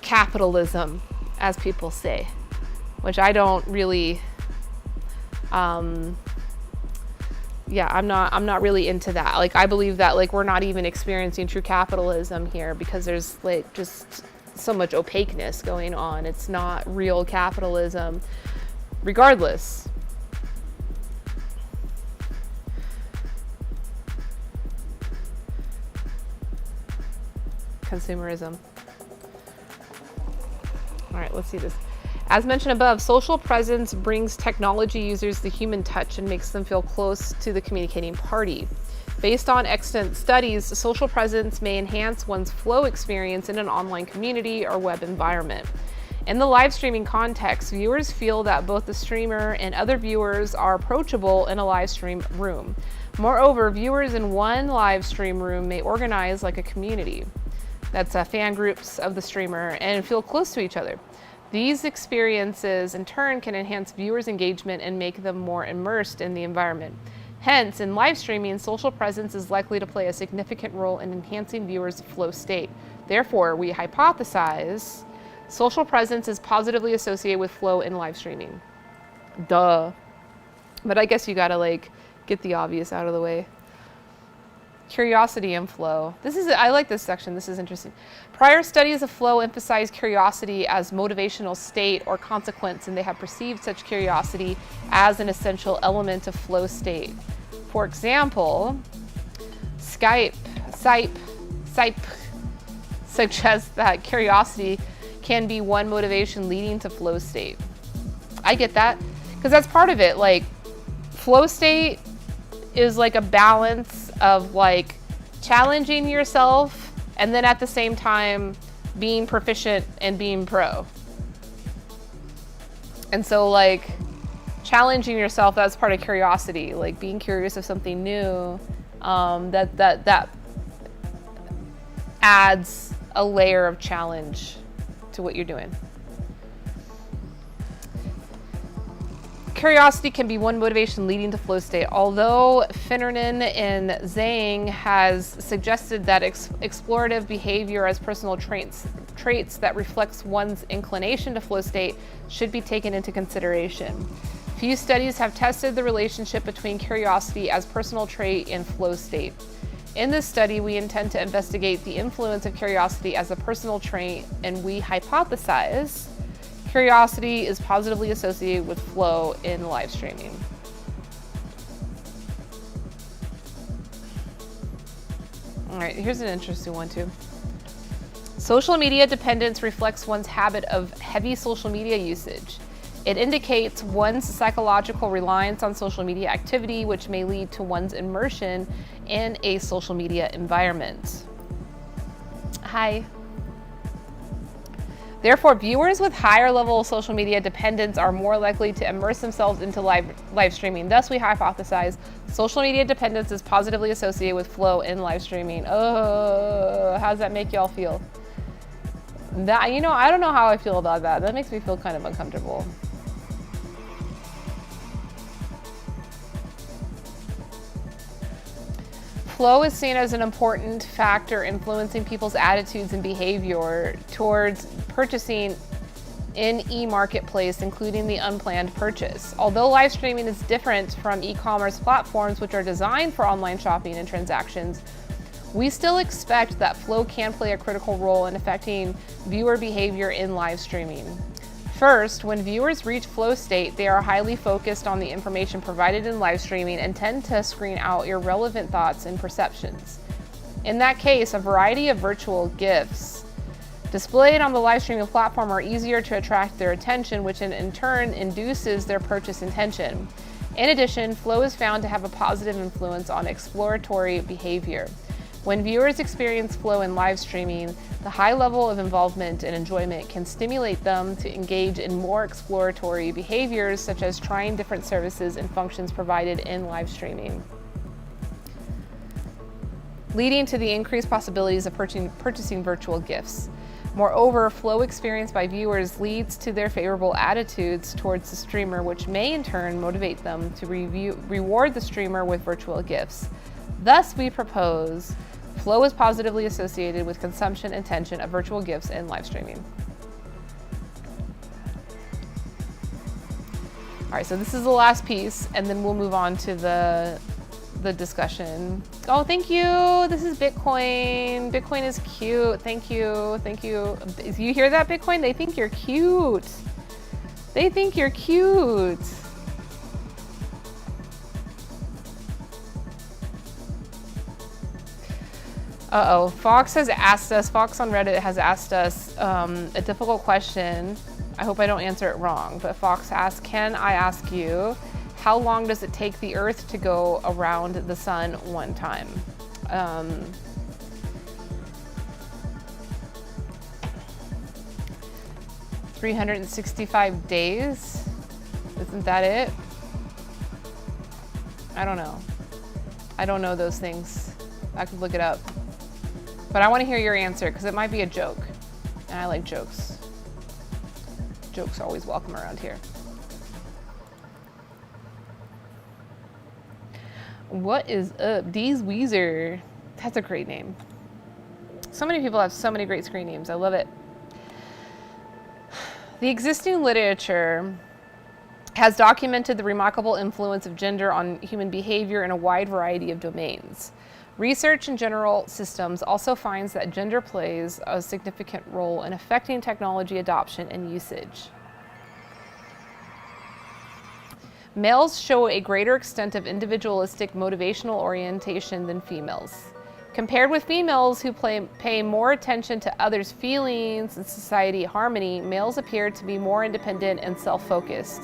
capitalism, as people say, which I don't really, yeah, I'm not really into that. Like, I believe that, like, we're not even experiencing true capitalism here because there's, like, just so much opaqueness going on. It's not real capitalism regardless. Consumerism. All right, let's see this. As mentioned above, social presence brings technology users the human touch and makes them feel close to the communicating party. Based on extant studies, social presence may enhance one's flow experience in an online community or web environment. In the live streaming context, viewers feel that both the streamer and other viewers are approachable in a live stream room. Moreover, viewers in one live stream room may organize like a community. That's fan groups of the streamer and feel close to each other. These experiences in turn can enhance viewers' engagement and make them more immersed in the environment. Hence, in live streaming, social presence is likely to play a significant role in enhancing viewers' flow state. Therefore, we hypothesize social presence is positively associated with flow in live streaming. Duh. But I guess you gotta like get the obvious out of the way. Curiosity and flow. I like this section. This is interesting. Prior studies of flow emphasize curiosity as motivational state or consequence, and they have perceived such curiosity as an essential element of flow state. For example, Skype suggests that curiosity can be one motivation leading to flow state. I get that, because that's part of it. Like, flow state is like a balance of like challenging yourself and then at the same time being proficient and being pro. And so like challenging yourself, that's part of curiosity, like being curious of something new, that adds a layer of challenge to what you're doing. Curiosity can be one motivation leading to flow state. Although Finnernan and Zhang has suggested that explorative behavior as personal traits that reflects one's inclination to flow state should be taken into consideration. Few studies have tested the relationship between curiosity as personal trait and flow state. In this study, we intend to investigate the influence of curiosity as a personal trait, and we hypothesize curiosity is positively associated with flow in live streaming. All right, here's an interesting one too. Social media dependence reflects one's habit of heavy social media usage. It indicates one's psychological reliance on social media activity, which may lead to one's immersion in a social media environment. Hi. Therefore, viewers with higher level of social media dependence are more likely to immerse themselves into live streaming. Thus, we hypothesize social media dependence is positively associated with flow in live streaming. Oh, how does that make y'all feel? That, I don't know how I feel about that. That makes me feel kind of uncomfortable. Flow is seen as an important factor influencing people's attitudes and behavior towards purchasing in e-marketplace, including the unplanned purchase. Although live streaming is different from e-commerce platforms, which are designed for online shopping and transactions, we still expect that flow can play a critical role in affecting viewer behavior in live streaming. First, when viewers reach flow state, they are highly focused on the information provided in live streaming and tend to screen out irrelevant thoughts and perceptions. In that case, a variety of virtual gifts displayed on the live streaming platform are easier to attract their attention, which in turn induces their purchase intention. In addition, flow is found to have a positive influence on exploratory behavior. When viewers experience flow in live streaming, the high level of involvement and enjoyment can stimulate them to engage in more exploratory behaviors, such as trying different services and functions provided in live streaming, leading to the increased possibilities of purchasing virtual gifts. Moreover, flow experienced by viewers leads to their favorable attitudes towards the streamer, which may in turn motivate them to reward the streamer with virtual gifts. Thus, we propose flow is positively associated with consumption intention of virtual gifts in live streaming. All right, so this is the last piece, and then we'll move on to the discussion. Oh, thank you. This is Bitcoin. Bitcoin is cute. Thank you. Thank you. You hear that, Bitcoin? They think you're cute. They think you're cute. Uh-oh, Fox on Reddit has asked us a difficult question. I hope I don't answer it wrong, but Fox asked, can I ask you, how long does it take the Earth to go around the sun one time? 365 days? Isn't that it? I don't know. I don't know those things. I could look it up. But I want to hear your answer because it might be a joke. And I like jokes. Jokes are always welcome around here. What is up? Dee's Weezer. That's a great name. So many people have so many great screen names. I love it. The existing literature has documented the remarkable influence of gender on human behavior in a wide variety of domains. Research in general systems also finds that gender plays a significant role in affecting technology adoption and usage. Males show a greater extent of individualistic motivational orientation than females. Compared with females who pay more attention to others' feelings and society harmony, males appear to be more independent and self-focused.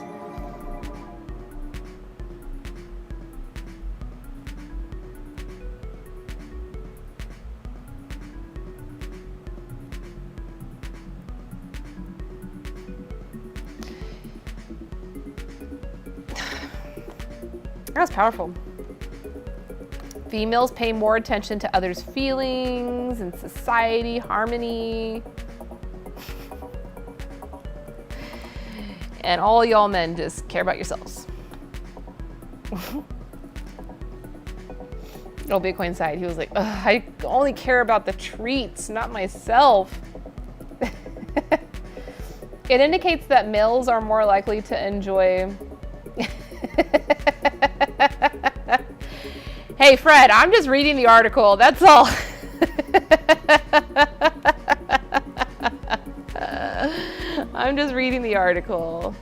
That's powerful. Females pay more attention to others' feelings and society harmony. And all y'all men just care about yourselves. Oh, Bitcoin side, he was like, I only care about the treats, not myself. It indicates that males are more likely to enjoy. Hey, Fred, I'm just reading the article. That's all. I'm just reading the article.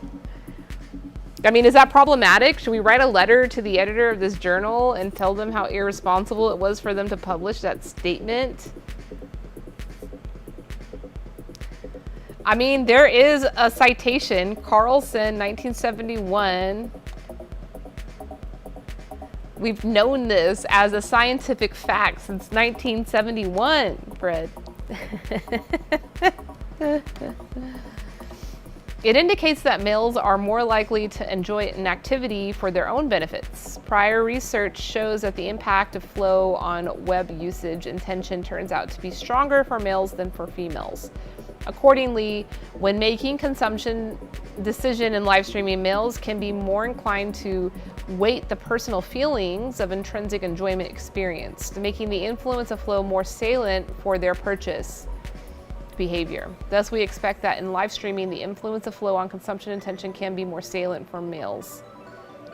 I mean, is that problematic? Should we write a letter to the editor of this journal and tell them how irresponsible it was for them to publish that statement? I mean, there is a citation, Carlson, 1971. We've known this as a scientific fact since 1971, Fred. It indicates that males are more likely to enjoy an activity for their own benefits. Prior research shows that the impact of flow on web usage intention turns out to be stronger for males than for females. Accordingly, when making consumption decision in live streaming, males can be more inclined to weight the personal feelings of intrinsic enjoyment experienced, making the influence of flow more salient for their purchase behavior. Thus, we expect that in live streaming, the influence of flow on consumption intention can be more salient for males.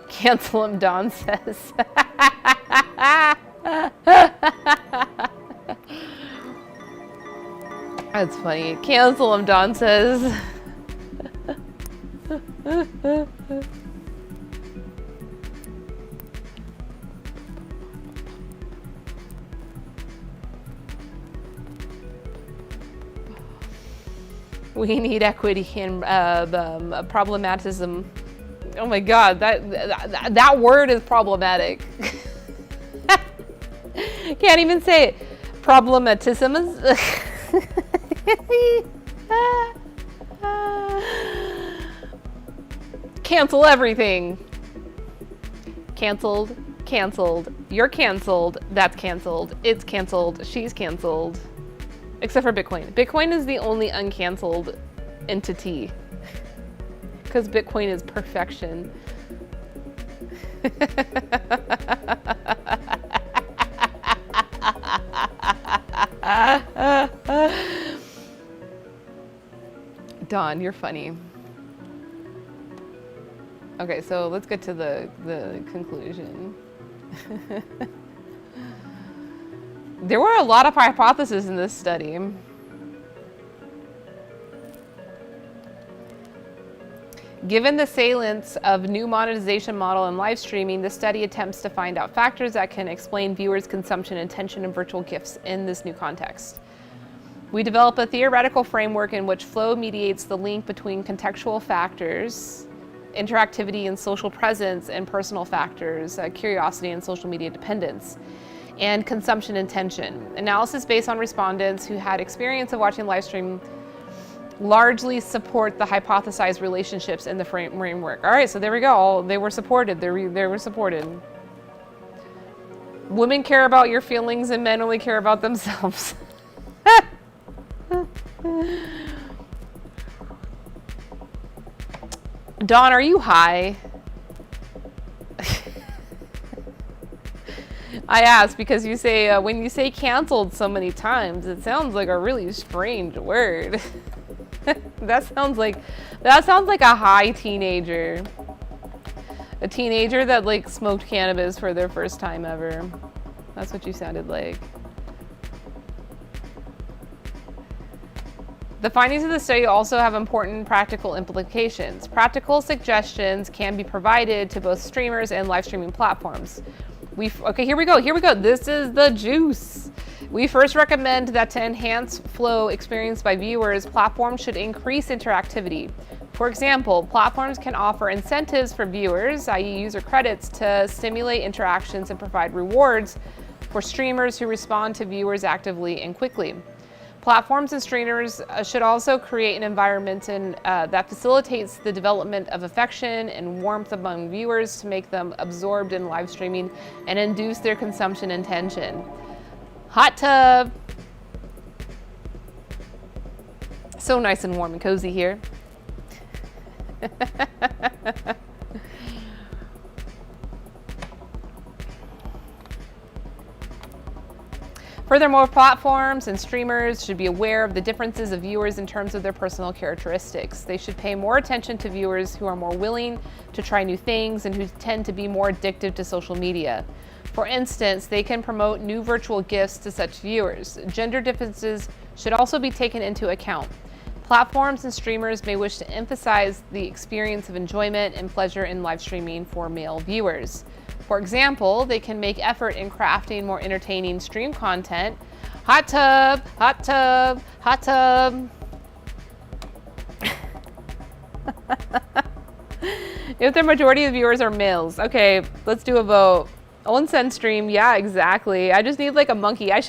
Cancel him, Don says. That's funny. Cancel him, Don says. We need equity and problematism. Oh my God, that word is problematic. Can't even say it. Problematism. Cancel everything. Canceled, canceled. You're canceled. That's canceled. It's canceled. She's canceled. Except for Bitcoin. Bitcoin is the only uncanceled entity. Because Bitcoin is perfection. Don, you're funny. Okay, so let's get to the conclusion. There were a lot of hypotheses in this study. Given the salience of new monetization model in live streaming, the study attempts to find out factors that can explain viewers' consumption intention of virtual gifts in this new context. We develop a theoretical framework in which flow mediates the link between contextual factors, interactivity and social presence, and personal factors, curiosity and social media dependence, and consumption intention. Analysis based on respondents who had experience of watching live stream largely support the hypothesized relationships in the framework. All right, so there we go. They were supported. They were supported. Women care about your feelings and men only care about themselves. Dawn, are you high? I asked because you say, when you say canceled so many times, it sounds like a really strange word. That sounds like a high teenager. A teenager that like smoked cannabis for their first time ever. That's what you sounded like. The findings of the study also have important practical implications. Practical suggestions can be provided to both streamers and live streaming platforms. Okay, here we go. This is the juice. We first recommend that to enhance flow experienced by viewers, platforms should increase interactivity. For example, platforms can offer incentives for viewers, i.e. user credits, to stimulate interactions and provide rewards for streamers who respond to viewers actively and quickly. Platforms and streamers should also create an environment that facilitates the development of affection and warmth among viewers to make them absorbed in live streaming and induce their consumption intention. Hot tub. So nice and warm and cozy here. Furthermore, platforms and streamers should be aware of the differences of viewers in terms of their personal characteristics. They should pay more attention to viewers who are more willing to try new things and who tend to be more addictive to social media. For instance, they can promote new virtual gifts to such viewers. Gender differences should also be taken into account. Platforms and streamers may wish to emphasize the experience of enjoyment and pleasure in live streaming for male viewers. For example, they can make effort in crafting more entertaining stream content. Hot tub, hot tub, hot tub. If the majority of viewers are males. Okay, let's do a vote. Onsen stream, yeah, exactly. I just need like a monkey. I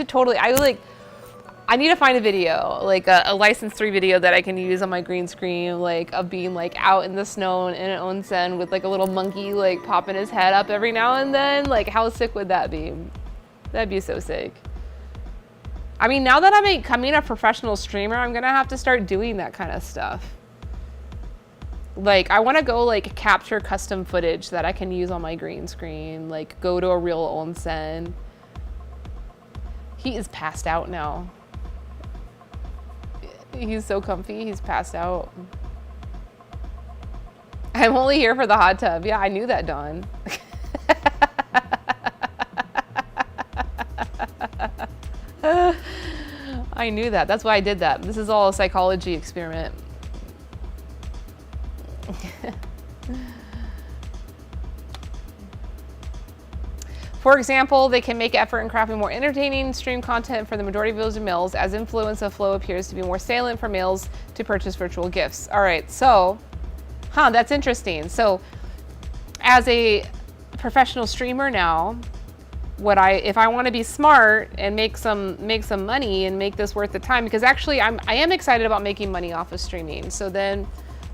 need to find a video, like a license 3 video that I can use on my green screen, like of being like out in the snow in an onsen with like a little monkey like popping his head up every now and then. Like how sick would that be? That'd be so sick. I mean, now that I'm becoming a professional streamer, I'm gonna have to start doing that kind of stuff. Like, I want to go, like, capture custom footage that I can use on my green screen. Like, go to a real onsen. He is passed out now. He's so comfy. He's passed out. I'm only here for the hot tub. Yeah, I knew that, Dawn. I knew that. That's why I did that. This is all a psychology experiment. For example, they can make effort in crafting more entertaining stream content for the majority of those males, as influence of flow appears to be more salient for males to purchase virtual gifts. All right, so, that's interesting. So, as a professional streamer now, if I want to be smart and make some money and make this worth the time, because actually I am excited about making money off of streaming. So then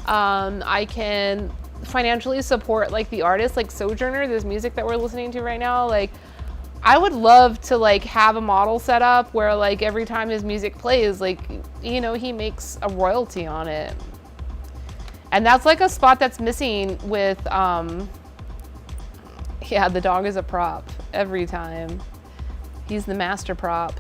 I can financially support like the artists like Sojourner, this music that we're listening to right now. Like I would love to like have a model set up where like every time his music plays, like, you know, he makes a royalty on it. And that's like a spot that's missing with, yeah, the dog is a prop every time. He's the master prop.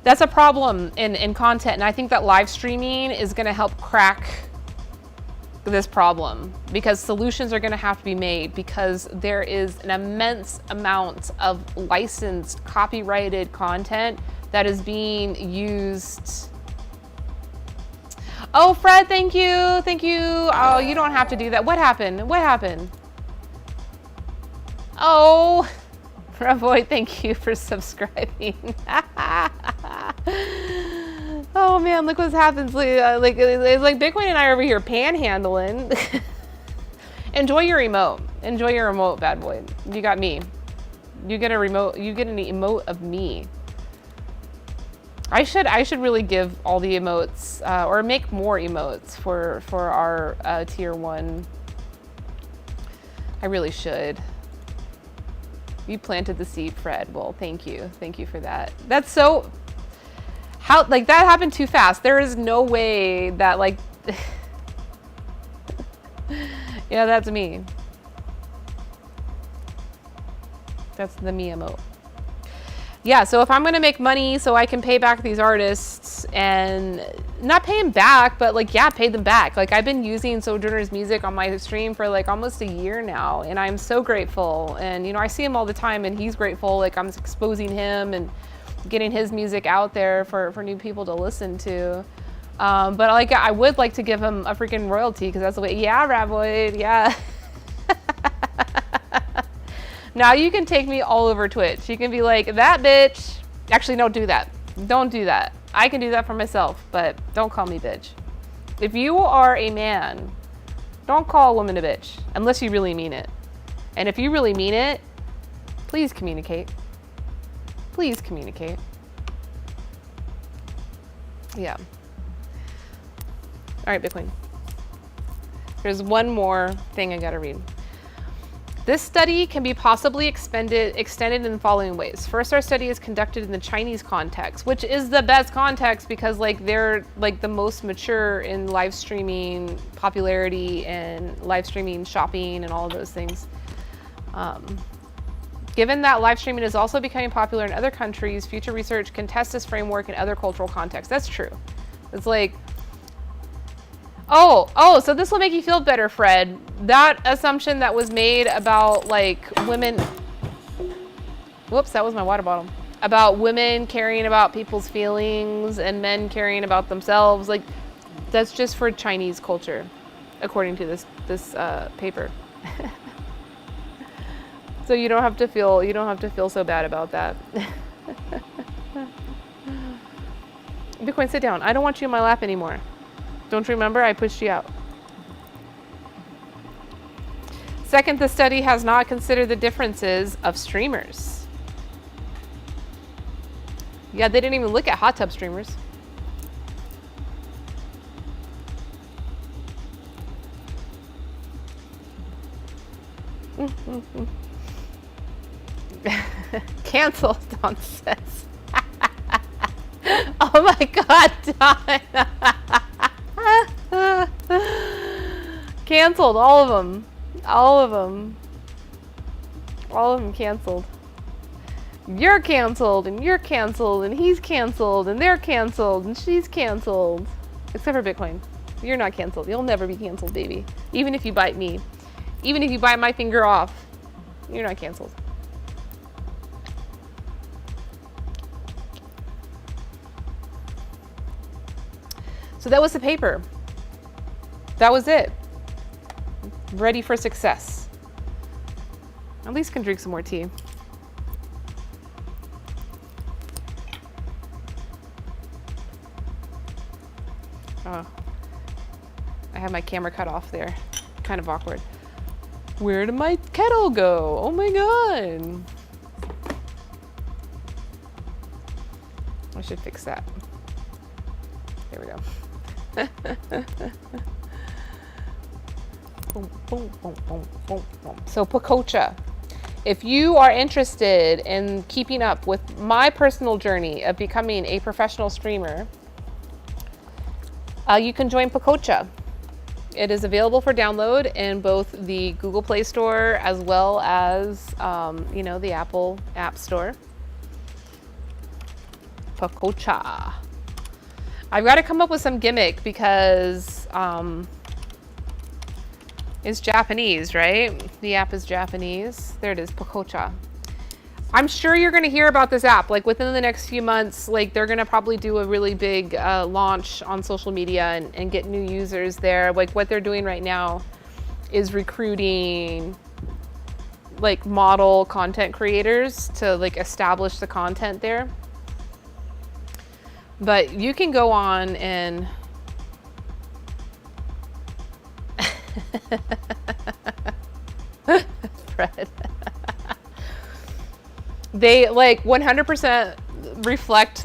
That's a problem in content, and I think that live streaming is going to help crack this problem, because solutions are going to have to be made, because there is an immense amount of licensed, copyrighted content that is being used. Oh, Fred, thank you. Thank you. Oh, you don't have to do that. What happened? What happened? Oh, Revoy, thank you for subscribing. Oh man, look what happens. Like Bitcoin and I are over here panhandling. Enjoy your emote. Enjoy your emote, bad boy. You got me. You get a remote. You get an emote of me. I should really give all the emotes or make more emotes for our tier 1. I really should. You planted the seed, Fred. Well, thank you. Thank you for that. That's so... How, like, that happened too fast. There is no way that, like... Yeah, that's me. That's the me emote. Yeah, so if I'm going to make money so I can pay back these artists and not pay them back, but like, yeah, pay them back. Like I've been using Sojourner's music on my stream for like almost a year now, and I'm so grateful. And, you know, I see him all the time and he's grateful. Like I'm exposing him and getting his music out there for new people to listen to. But like, I would like to give him a freaking royalty, because that's the way, yeah, Ravoid, yeah. Now you can take me all over Twitch. You can be like, that bitch. Actually, don't do that. Don't do that. I can do that for myself, but don't call me bitch. If you are a man, don't call a woman a bitch unless you really mean it. And if you really mean it, please communicate. Please communicate. Yeah. All right, Bitcoin. There's one more thing I gotta read. This study can be possibly extended in the following ways. First, our study is conducted in the Chinese context, which is the best context because like they're like the most mature in live streaming popularity and live streaming shopping and all of those things. Given that live streaming is also becoming popular in other countries, future research can test this framework in other cultural contexts. That's true. It's like, oh, so this will make you feel better, Fred. That assumption that was made about like women, whoops, that was my water bottle, about women caring about people's feelings and men caring about themselves, like that's just for Chinese culture, according to this paper. So you don't have to feel so bad about that. Bitcoin, sit down. I don't want you in my lap anymore. Don't you remember? I pushed you out. Second, the study has not considered the differences of streamers. Yeah, they didn't even look at hot tub streamers. Canceled, Don says. Oh my God, Don. Canceled, all of them. All of them. All of them canceled. You're canceled, and you're canceled, and he's canceled, and they're canceled, and she's canceled. Except for Bitcoin. You're not canceled. You'll never be canceled, baby. Even if you bite me. Even if you bite my finger off, you're not canceled. So that was the paper. That was it. Ready for success. At least can drink some more tea. Oh, I have my camera cut off there. Kind of awkward. Where did my kettle go? Oh my God. I should fix that. There we go. Boom, boom, boom, boom, boom, boom. So Pacocha, if you are interested in keeping up with my personal journey of becoming a professional streamer, you can join Pacocha. It is available for download in both the Google Play Store as well as, the Apple App Store. Pacocha. I've got to come up with some gimmick because it's Japanese, right? The app is Japanese. There it is, Pacocha. I'm sure you're going to hear about this app. Like within the next few months, like they're going to probably do a really big launch on social media and get new users there. Like what they're doing right now is recruiting like model content creators to like establish the content there. But you can go on and Fred. They like 100% reflect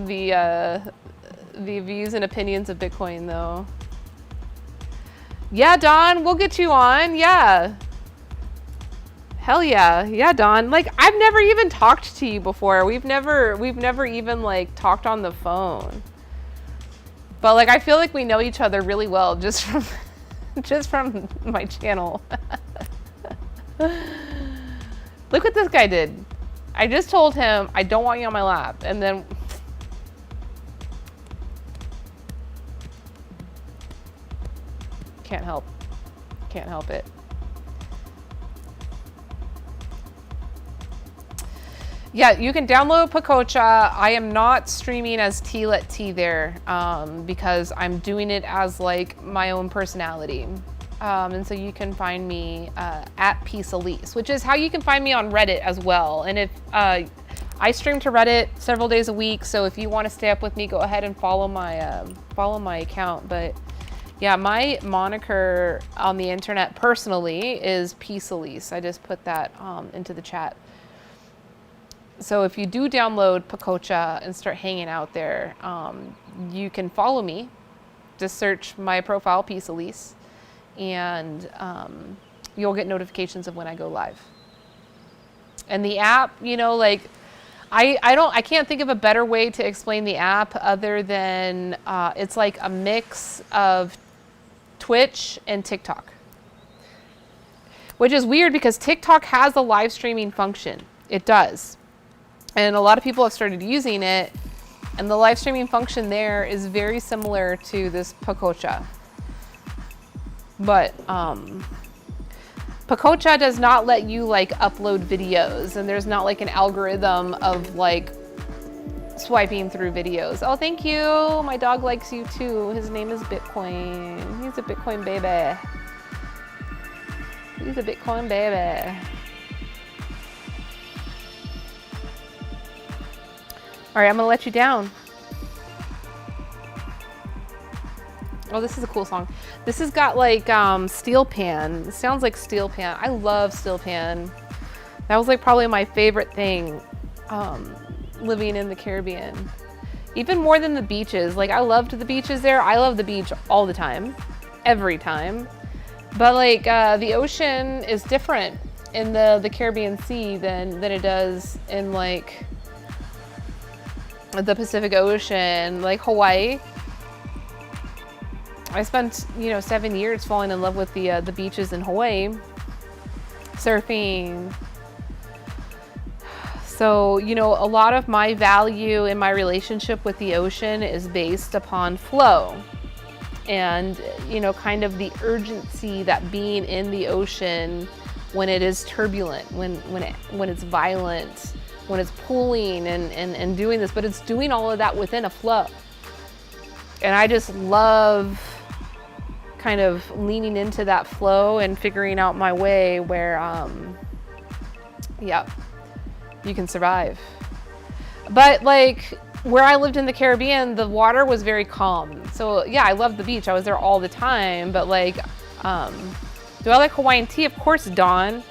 the views and opinions of Bitcoin though. Yeah, Don, we'll get you on. Yeah. Hell yeah. Yeah, Don. Like I've never even talked to you before. We've never even like talked on the phone. But like I feel like we know each other really well just from my channel. Look what this guy did. I just told him I don't want you on my lap, and then can't help it. Yeah, you can download Pacocha. I am not streaming as T Let T there because I'm doing it as like my own personality. And so you can find me at Peace Elise, which is how you can find me on Reddit as well. And if I stream to Reddit several days a week, so if you want to stay up with me, go ahead and follow my account. But yeah, my moniker on the internet personally is Peace Elise. I just put that into the chat. So if you do download Pacocha and start hanging out there, you can follow me. Just search my profile, Peace Elise, and you'll get notifications of when I go live. And the app, like I can't think of a better way to explain the app other than it's like a mix of Twitch and TikTok, which is weird because TikTok has a live streaming function. It does. And a lot of people have started using it, and the live streaming function there is very similar to this Pacocha. But Pacocha does not let you like upload videos, and there's not like an algorithm of like swiping through videos. Oh, thank you. My dog likes you too. His name is Bitcoin. He's a Bitcoin baby. He's a Bitcoin baby. All right, I'm gonna let you down. Oh, this is a cool song. This has got like Steel Pan. It sounds like Steel Pan. I love Steel Pan. That was like probably my favorite thing living in the Caribbean. Even more than the beaches. Like I loved the beaches there. I love the beach all the time, every time. But like the ocean is different in the Caribbean Sea than it does in like the Pacific Ocean, like Hawaii. I spent 7 years falling in love with the beaches in Hawaii, surfing. So a lot of my value in my relationship with the ocean is based upon flow, and kind of the urgency that being in the ocean when it is turbulent, when it's violent, when it's pulling and doing this, but it's doing all of that within a flow. And I just love kind of leaning into that flow and figuring out my way where, you can survive. But like where I lived in the Caribbean, the water was very calm. So yeah, I loved the beach. I was there all the time. But like, do I like Hawaiian tea? Of course, Dawn.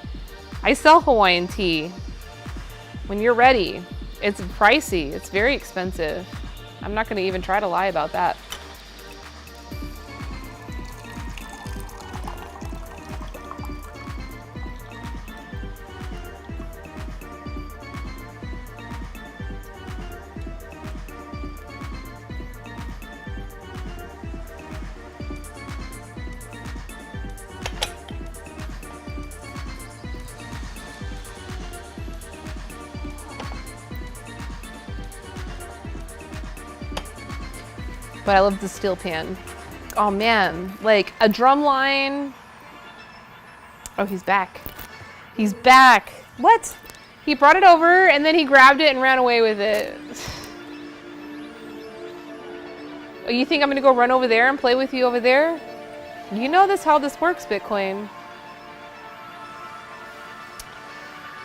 I sell Hawaiian tea. When you're ready. It's pricey. It's very expensive. I'm not going to even try to lie about that. But I love the steel pan. Oh man, like a drum line. Oh, he's back. He's back. What? He brought it over and then he grabbed it and ran away with it. Oh, you think I'm gonna go run over there and play with you over there? You know this how this works, Bitcoin.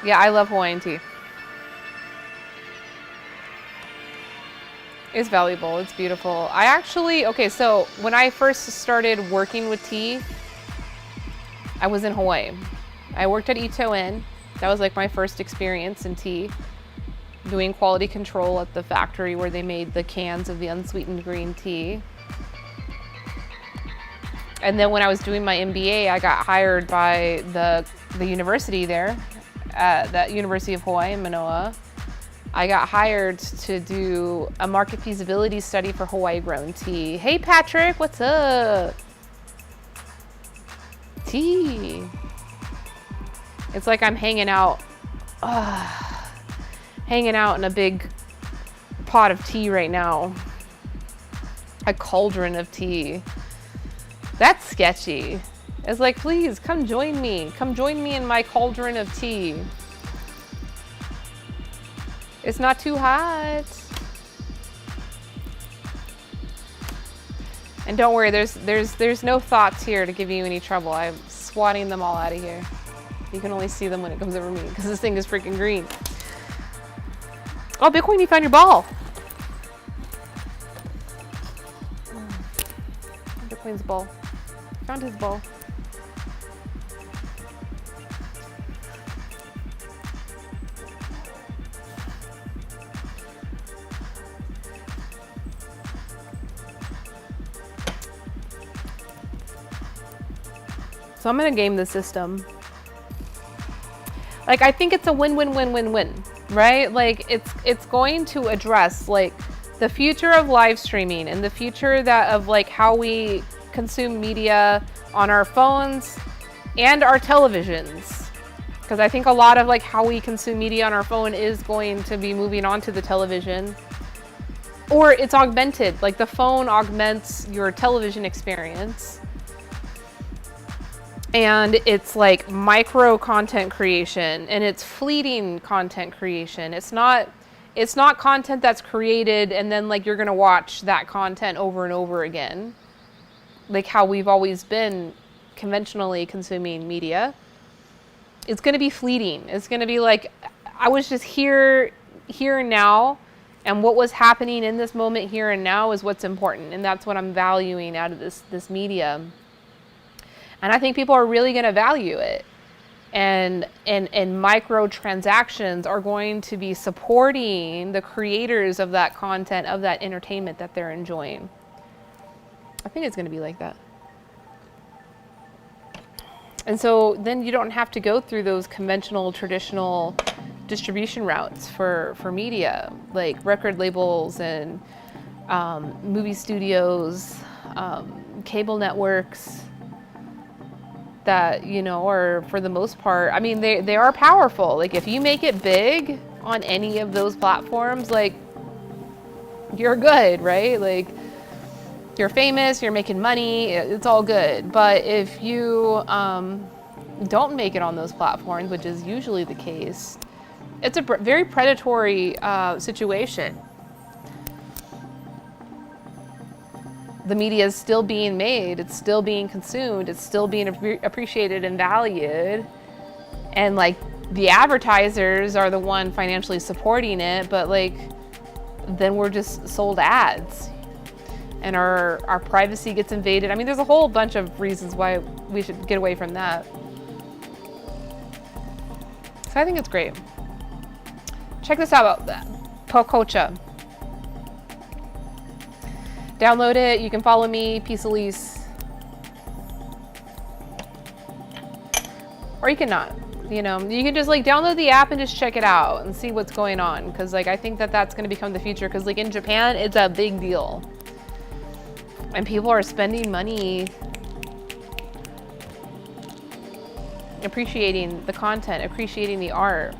Yeah, I love Hawaiian tea. It's valuable. It's beautiful. I actually, okay, so when I first started working with tea, I was in Hawaii. I worked at Ito Inn. That was like my first experience in tea, doing quality control at the factory where they made the cans of the unsweetened green tea. And then when I was doing my MBA, I got hired by the university there, at the University of Hawaii in Manoa. I got hired to do a market feasibility study for Hawaii grown tea. Hey Patrick, what's up? Tea. It's like I'm hanging out in a big pot of tea right now. A cauldron of tea. That's sketchy. It's like, please come join me. Come join me in my cauldron of tea. It's not too hot. And don't worry, there's no thoughts here to give you any trouble. I'm swatting them all out of here. You can only see them when it comes over me because this thing is freaking green. Oh, Bitcoin, you found your ball. Bitcoin's ball. Found his ball. So I'm gonna game the system. Like I think it's a win-win-win-win-win, right? Like it's going to address like the future of live streaming and the future that of like how we consume media on our phones and our televisions. Because I think a lot of like how we consume media on our phone is going to be moving on to the television. Or it's augmented, like the phone augments your television experience. And it's like micro content creation and it's fleeting content creation. It's not content that's created and then like you're gonna watch that content over and over again. Like how we've always been conventionally consuming media. It's gonna be fleeting. It's gonna be like, I was just here and now, And what was happening in this moment here and now is what's important. And that's what I'm valuing out of this media. And I think people are really going to value it. And microtransactions are going to be supporting the creators of that content, of that entertainment that they're enjoying. I think it's going to be like that. And so then you don't have to go through those conventional, traditional distribution routes for media, like record labels and movie studios, cable networks that, you know, are for the most part, I mean, they are powerful. Like if you make it big on any of those platforms, like you're good, right? Like you're famous, you're making money, it's all good. But if you don't make it on those platforms, which is usually the case, it's a very predatory situation. The media is still being made, it's still being consumed, it's still being appreciated and valued. And like the advertisers are the one financially supporting it, but like then we're just sold ads and our privacy gets invaded. I mean, there's a whole bunch of reasons why we should get away from that. So I think it's great. Check this out about Pococha. Download it. You can follow me, Peace Elise. Or you can not. You know, you can just like download the app and just check it out and see what's going on. Because like I think that that's going to become the future. Because like in Japan, it's a big deal. And people are spending money appreciating the content, appreciating the art.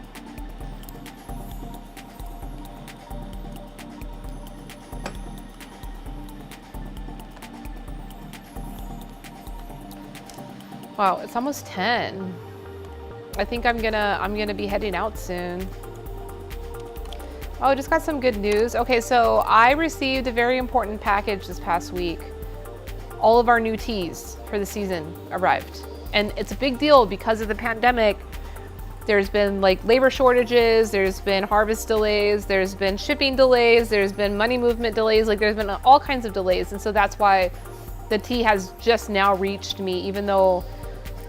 Wow, it's almost 10. I think I'm gonna be heading out soon. Oh, just got some good news. Okay, so I received a very important package this past week. All of our new teas for the season arrived. And it's a big deal because of the pandemic. There's been like labor shortages, there's been harvest delays, there's been shipping delays, there's been money movement delays, like there's been all kinds of delays. And so that's why the tea has just now reached me, even though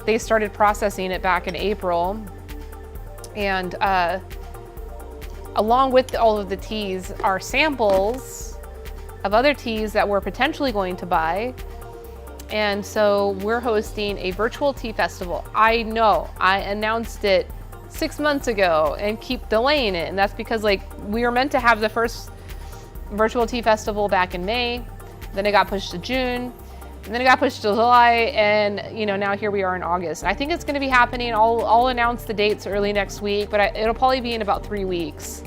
they started processing it back in April. And along with all of the teas are samples of other teas that we're potentially going to buy. And so we're hosting a virtual tea festival. I know, I announced it 6 months ago and keep delaying it. And that's because like we were meant to have the first virtual tea festival back in May, then it got pushed to June, and then it got pushed to July, and you know, now here we are in August. I think it's gonna be happening, I'll announce the dates early next week, but it'll probably be in about 3 weeks.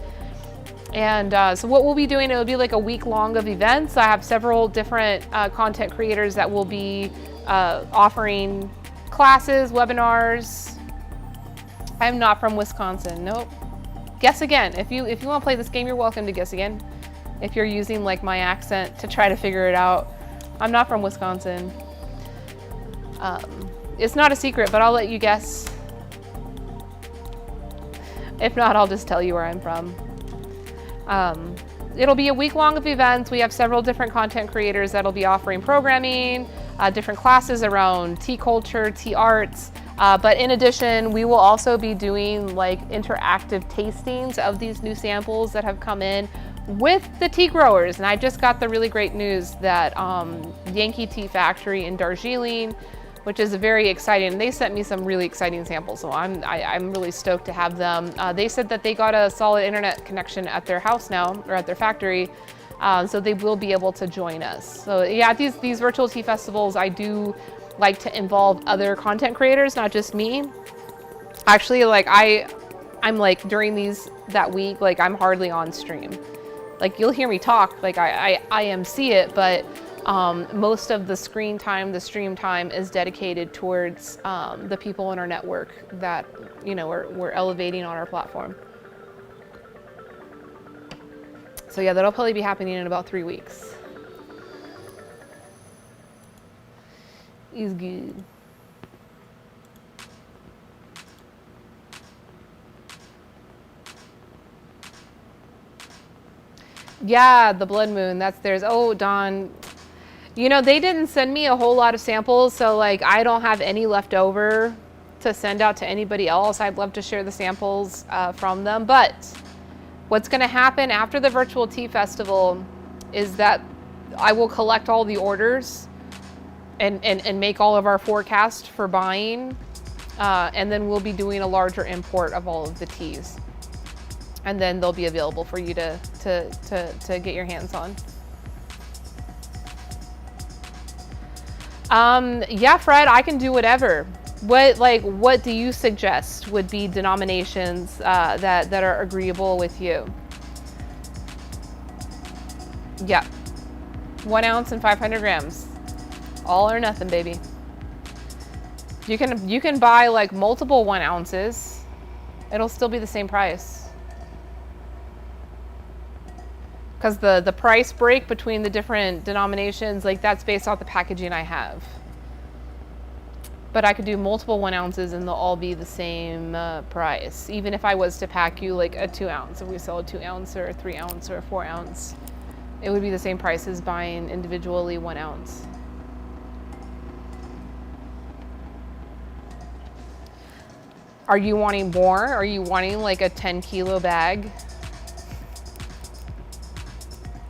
And so what we'll be doing, it'll be like a week long of events. I have several different content creators that will be offering classes, webinars. I'm not from Wisconsin, nope. Guess again, if you wanna play this game, you're welcome to guess again. If you're using like my accent to try to figure it out. I'm not from Wisconsin. It's not a secret, but I'll let you guess. If not, I'll just tell you where I'm from. It'll be a week long of events. We have several different content creators that'll be offering programming, different classes around tea culture, tea arts. But in addition, we will also be doing like interactive tastings of these new samples that have come in with the tea growers. And I just got the really great news that Yankee Tea Factory in Darjeeling, which is very exciting. They sent me some really exciting samples, so I'm really stoked to have them. They said that they got a solid internet connection at their house now, or at their factory, so they will be able to join us. So yeah, these virtual tea festivals, I do like to involve other content creators, not just me. Actually, like I'm like during that week, like I'm hardly on stream. Like you'll hear me talk, like I IMC it, but most of the screen time, the stream time is dedicated towards the people in our network that, you know, we're elevating on our platform. So yeah, that'll probably be happening in about 3 weeks. Is good. Yeah, the blood moon, that's theirs. Oh, Dawn. You know, they didn't send me a whole lot of samples, so like I don't have any left over to send out to anybody else. I'd love to share the samples from them, but what's gonna happen after the virtual tea festival is that I will collect all the orders and make all of our forecast for buying, and then we'll be doing a larger import of all of the teas. And then they'll be available for you to get your hands on. Yeah, Fred, I can do whatever. What do you suggest would be denominations that are agreeable with you? Yeah, 1 ounce and 500 grams, all or nothing, baby. You can buy like multiple 1 ounces. It'll still be the same price. Because the price break between the different denominations, like that's based off the packaging I have. But I could do multiple 1 ounces and they'll all be the same price. Even if I was to pack you like a 2 ounce, if we sell a 2 ounce or a 3 ounce or a 4 ounce, it would be the same price as buying individually 1 ounce. Are you wanting more? Are you wanting like a 10 kilo bag?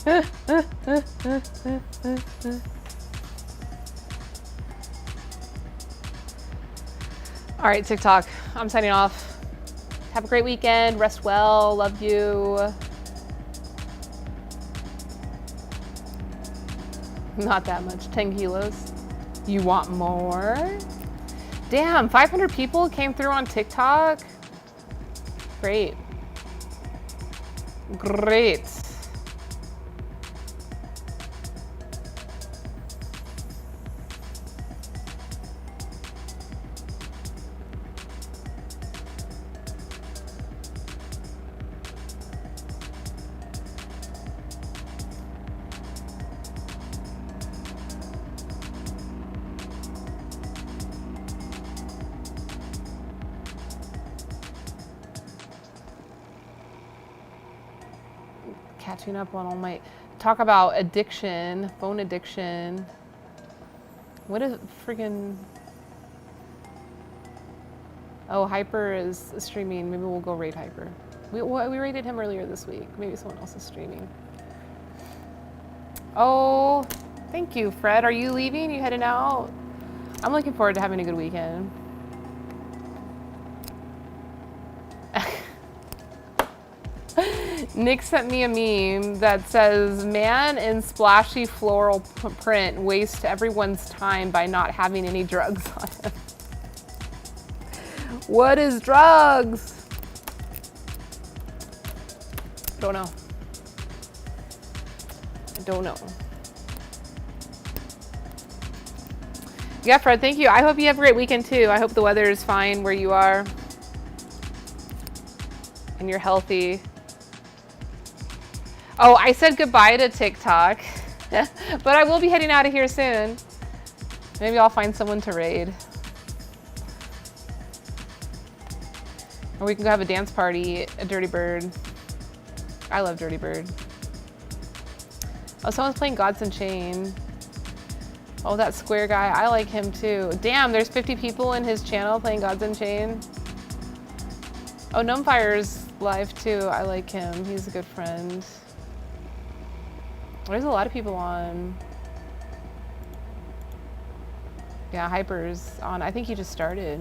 All right, TikTok, I'm signing off. Have a great weekend. Rest well. Love you. Not that much. 10 kilos. You want more? Damn, 500 people came through on TikTok. Great. Great. Catching up on all my talk about addiction, phone addiction. What is freaking? Oh, Hyper is streaming. Maybe we'll go raid Hyper. We raided him earlier this week. Maybe someone else is streaming. Oh, thank you, Fred. Are you leaving? You heading out? I'm looking forward to having a good weekend. Nick sent me a meme that says, man in splashy floral print wastes everyone's time by not having any drugs on him. What is drugs? Don't know. I don't know. Yeah, Fred, thank you. I hope you have a great weekend too. I hope the weather is fine where you are and you're healthy. Oh, I said goodbye to TikTok, but I will be heading out of here soon. Maybe I'll find someone to raid. Or we can go have a dance party at Dirty Bird. I love Dirty Bird. Oh, someone's playing Gods Unchained. Oh, that square guy, I like him too. Damn, there's 50 people in his channel playing Gods Unchained. Oh, Gnomefire's live too. I like him, he's a good friend. There's a lot of people on. Yeah, Hyper's on. I think he just started.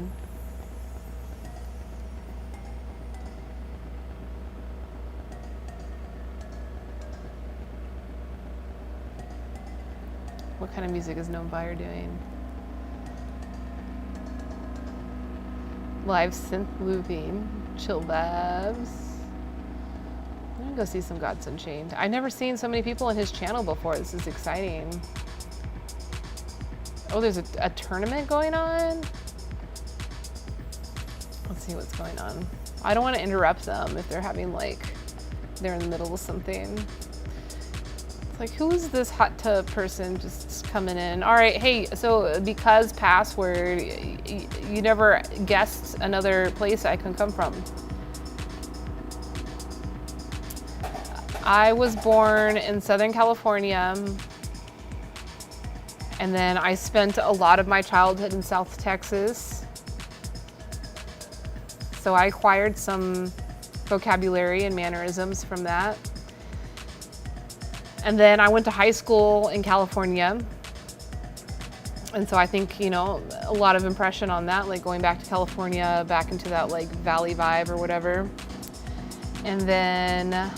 What kind of music is Gnomefire doing? Live synth looping. Chill vibes. I'm gonna go see some Gods Unchained. I've never seen so many people on his channel before. This is exciting. Oh, there's a tournament going on? Let's see what's going on. I don't want to interrupt them if they're having they're in the middle of something. It's like, who is this hot tub person just coming in? All right, hey, so because password, you never guessed another place I can come from. I was born in Southern California, and then I spent a lot of my childhood in South Texas. So I acquired some vocabulary and mannerisms from that. And then I went to high school in California. And so I think, you know, a lot of impression on that, like going back to California, back into that like valley vibe or whatever. And then,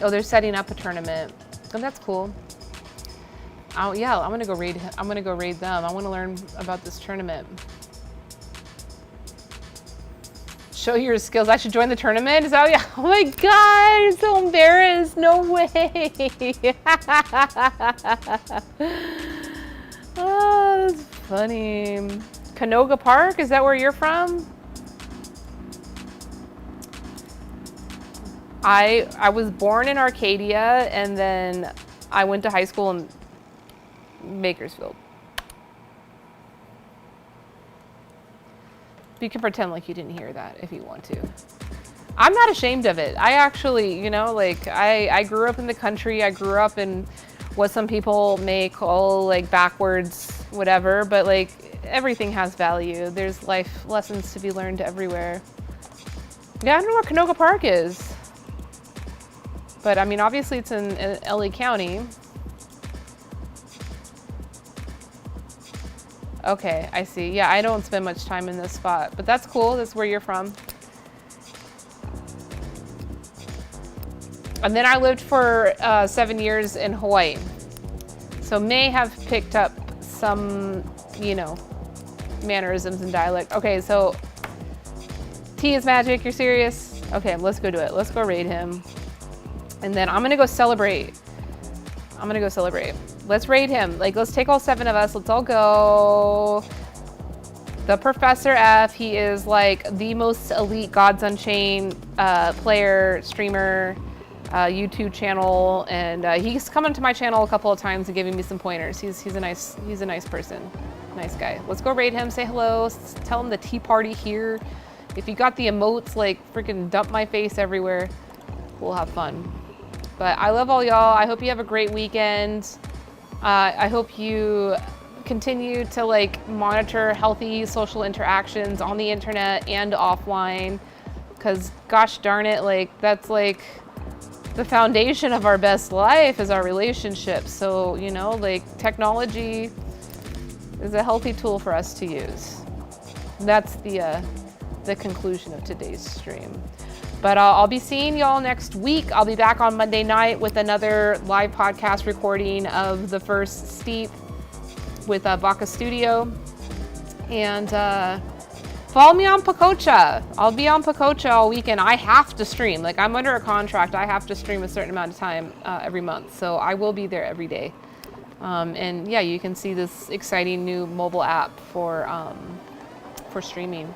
oh, they're setting up a tournament. Oh, that's cool. Oh yeah, I'm gonna go raid them. I wanna learn about this tournament. Show your skills. I should join the tournament? Is that, yeah? Oh my God, I'm so embarrassed. No way. Oh, that's funny. Canoga Park, is that where you're from? I was born in Arcadia, and then I went to high school in Bakersfield. You can pretend like you didn't hear that if you want to. I'm not ashamed of it. I actually, you know, like I grew up in the country. I grew up in what some people may call like backwards, whatever, but like everything has value. There's life lessons to be learned everywhere. Yeah, I don't know where Canoga Park is. But I mean, obviously it's in LA County. Okay, I see. Yeah, I don't spend much time in this spot, but that's cool. That's where you're from. And then I lived for 7 years in Hawaii. So may have picked up some, you know, mannerisms and dialect. Okay, so T is magic, you're serious? Okay, let's go do it. Let's go raid him. And then I'm gonna go celebrate. Let's raid him. Like, let's take all 7 of us. Let's all go. The Professor F, he is like the most elite Gods Unchained player, streamer, YouTube channel, and he's come into my channel a couple of times and giving me some pointers. He's a nice person, nice guy. Let's go raid him, say hello, tell him the tea party here. If you got the emotes, like freaking dump my face everywhere, we'll have fun. But I love all y'all. I hope you have a great weekend. I hope you continue to like monitor healthy social interactions on the internet and offline, because gosh darn it, like that's like the foundation of our best life is our relationships. So, you know, like technology is a healthy tool for us to use. That's the conclusion of today's stream. But I'll be seeing y'all next week. I'll be back on Monday night with another live podcast recording of the first Steep with Vaca Studio. And follow me on Pacocha. I'll be on Pacocha all weekend. I have to stream. Like, I'm under a contract. I have to stream a certain amount of time every month. So I will be there every day. And yeah, you can see this exciting new mobile app for streaming.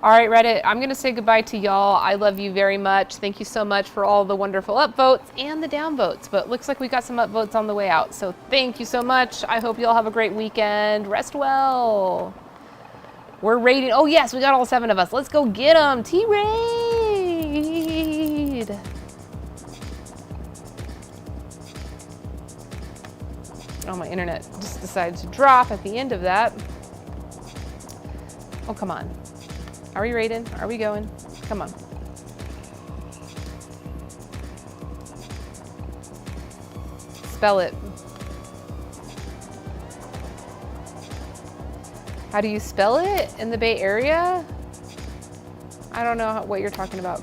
All right, Reddit, I'm gonna say goodbye to y'all. I love you very much. Thank you so much for all the wonderful upvotes and the downvotes, but looks like we got some upvotes on the way out. So thank you so much. I hope y'all have a great weekend. Rest well. We're raiding, oh yes, we got all 7 of us. Let's go get them, T-Raid. Oh, my internet just decided to drop at the end of that. Oh, come on. Are we raiding? Are we going? Come on. Spell it. How do you spell it in the Bay Area? I don't know what you're talking about.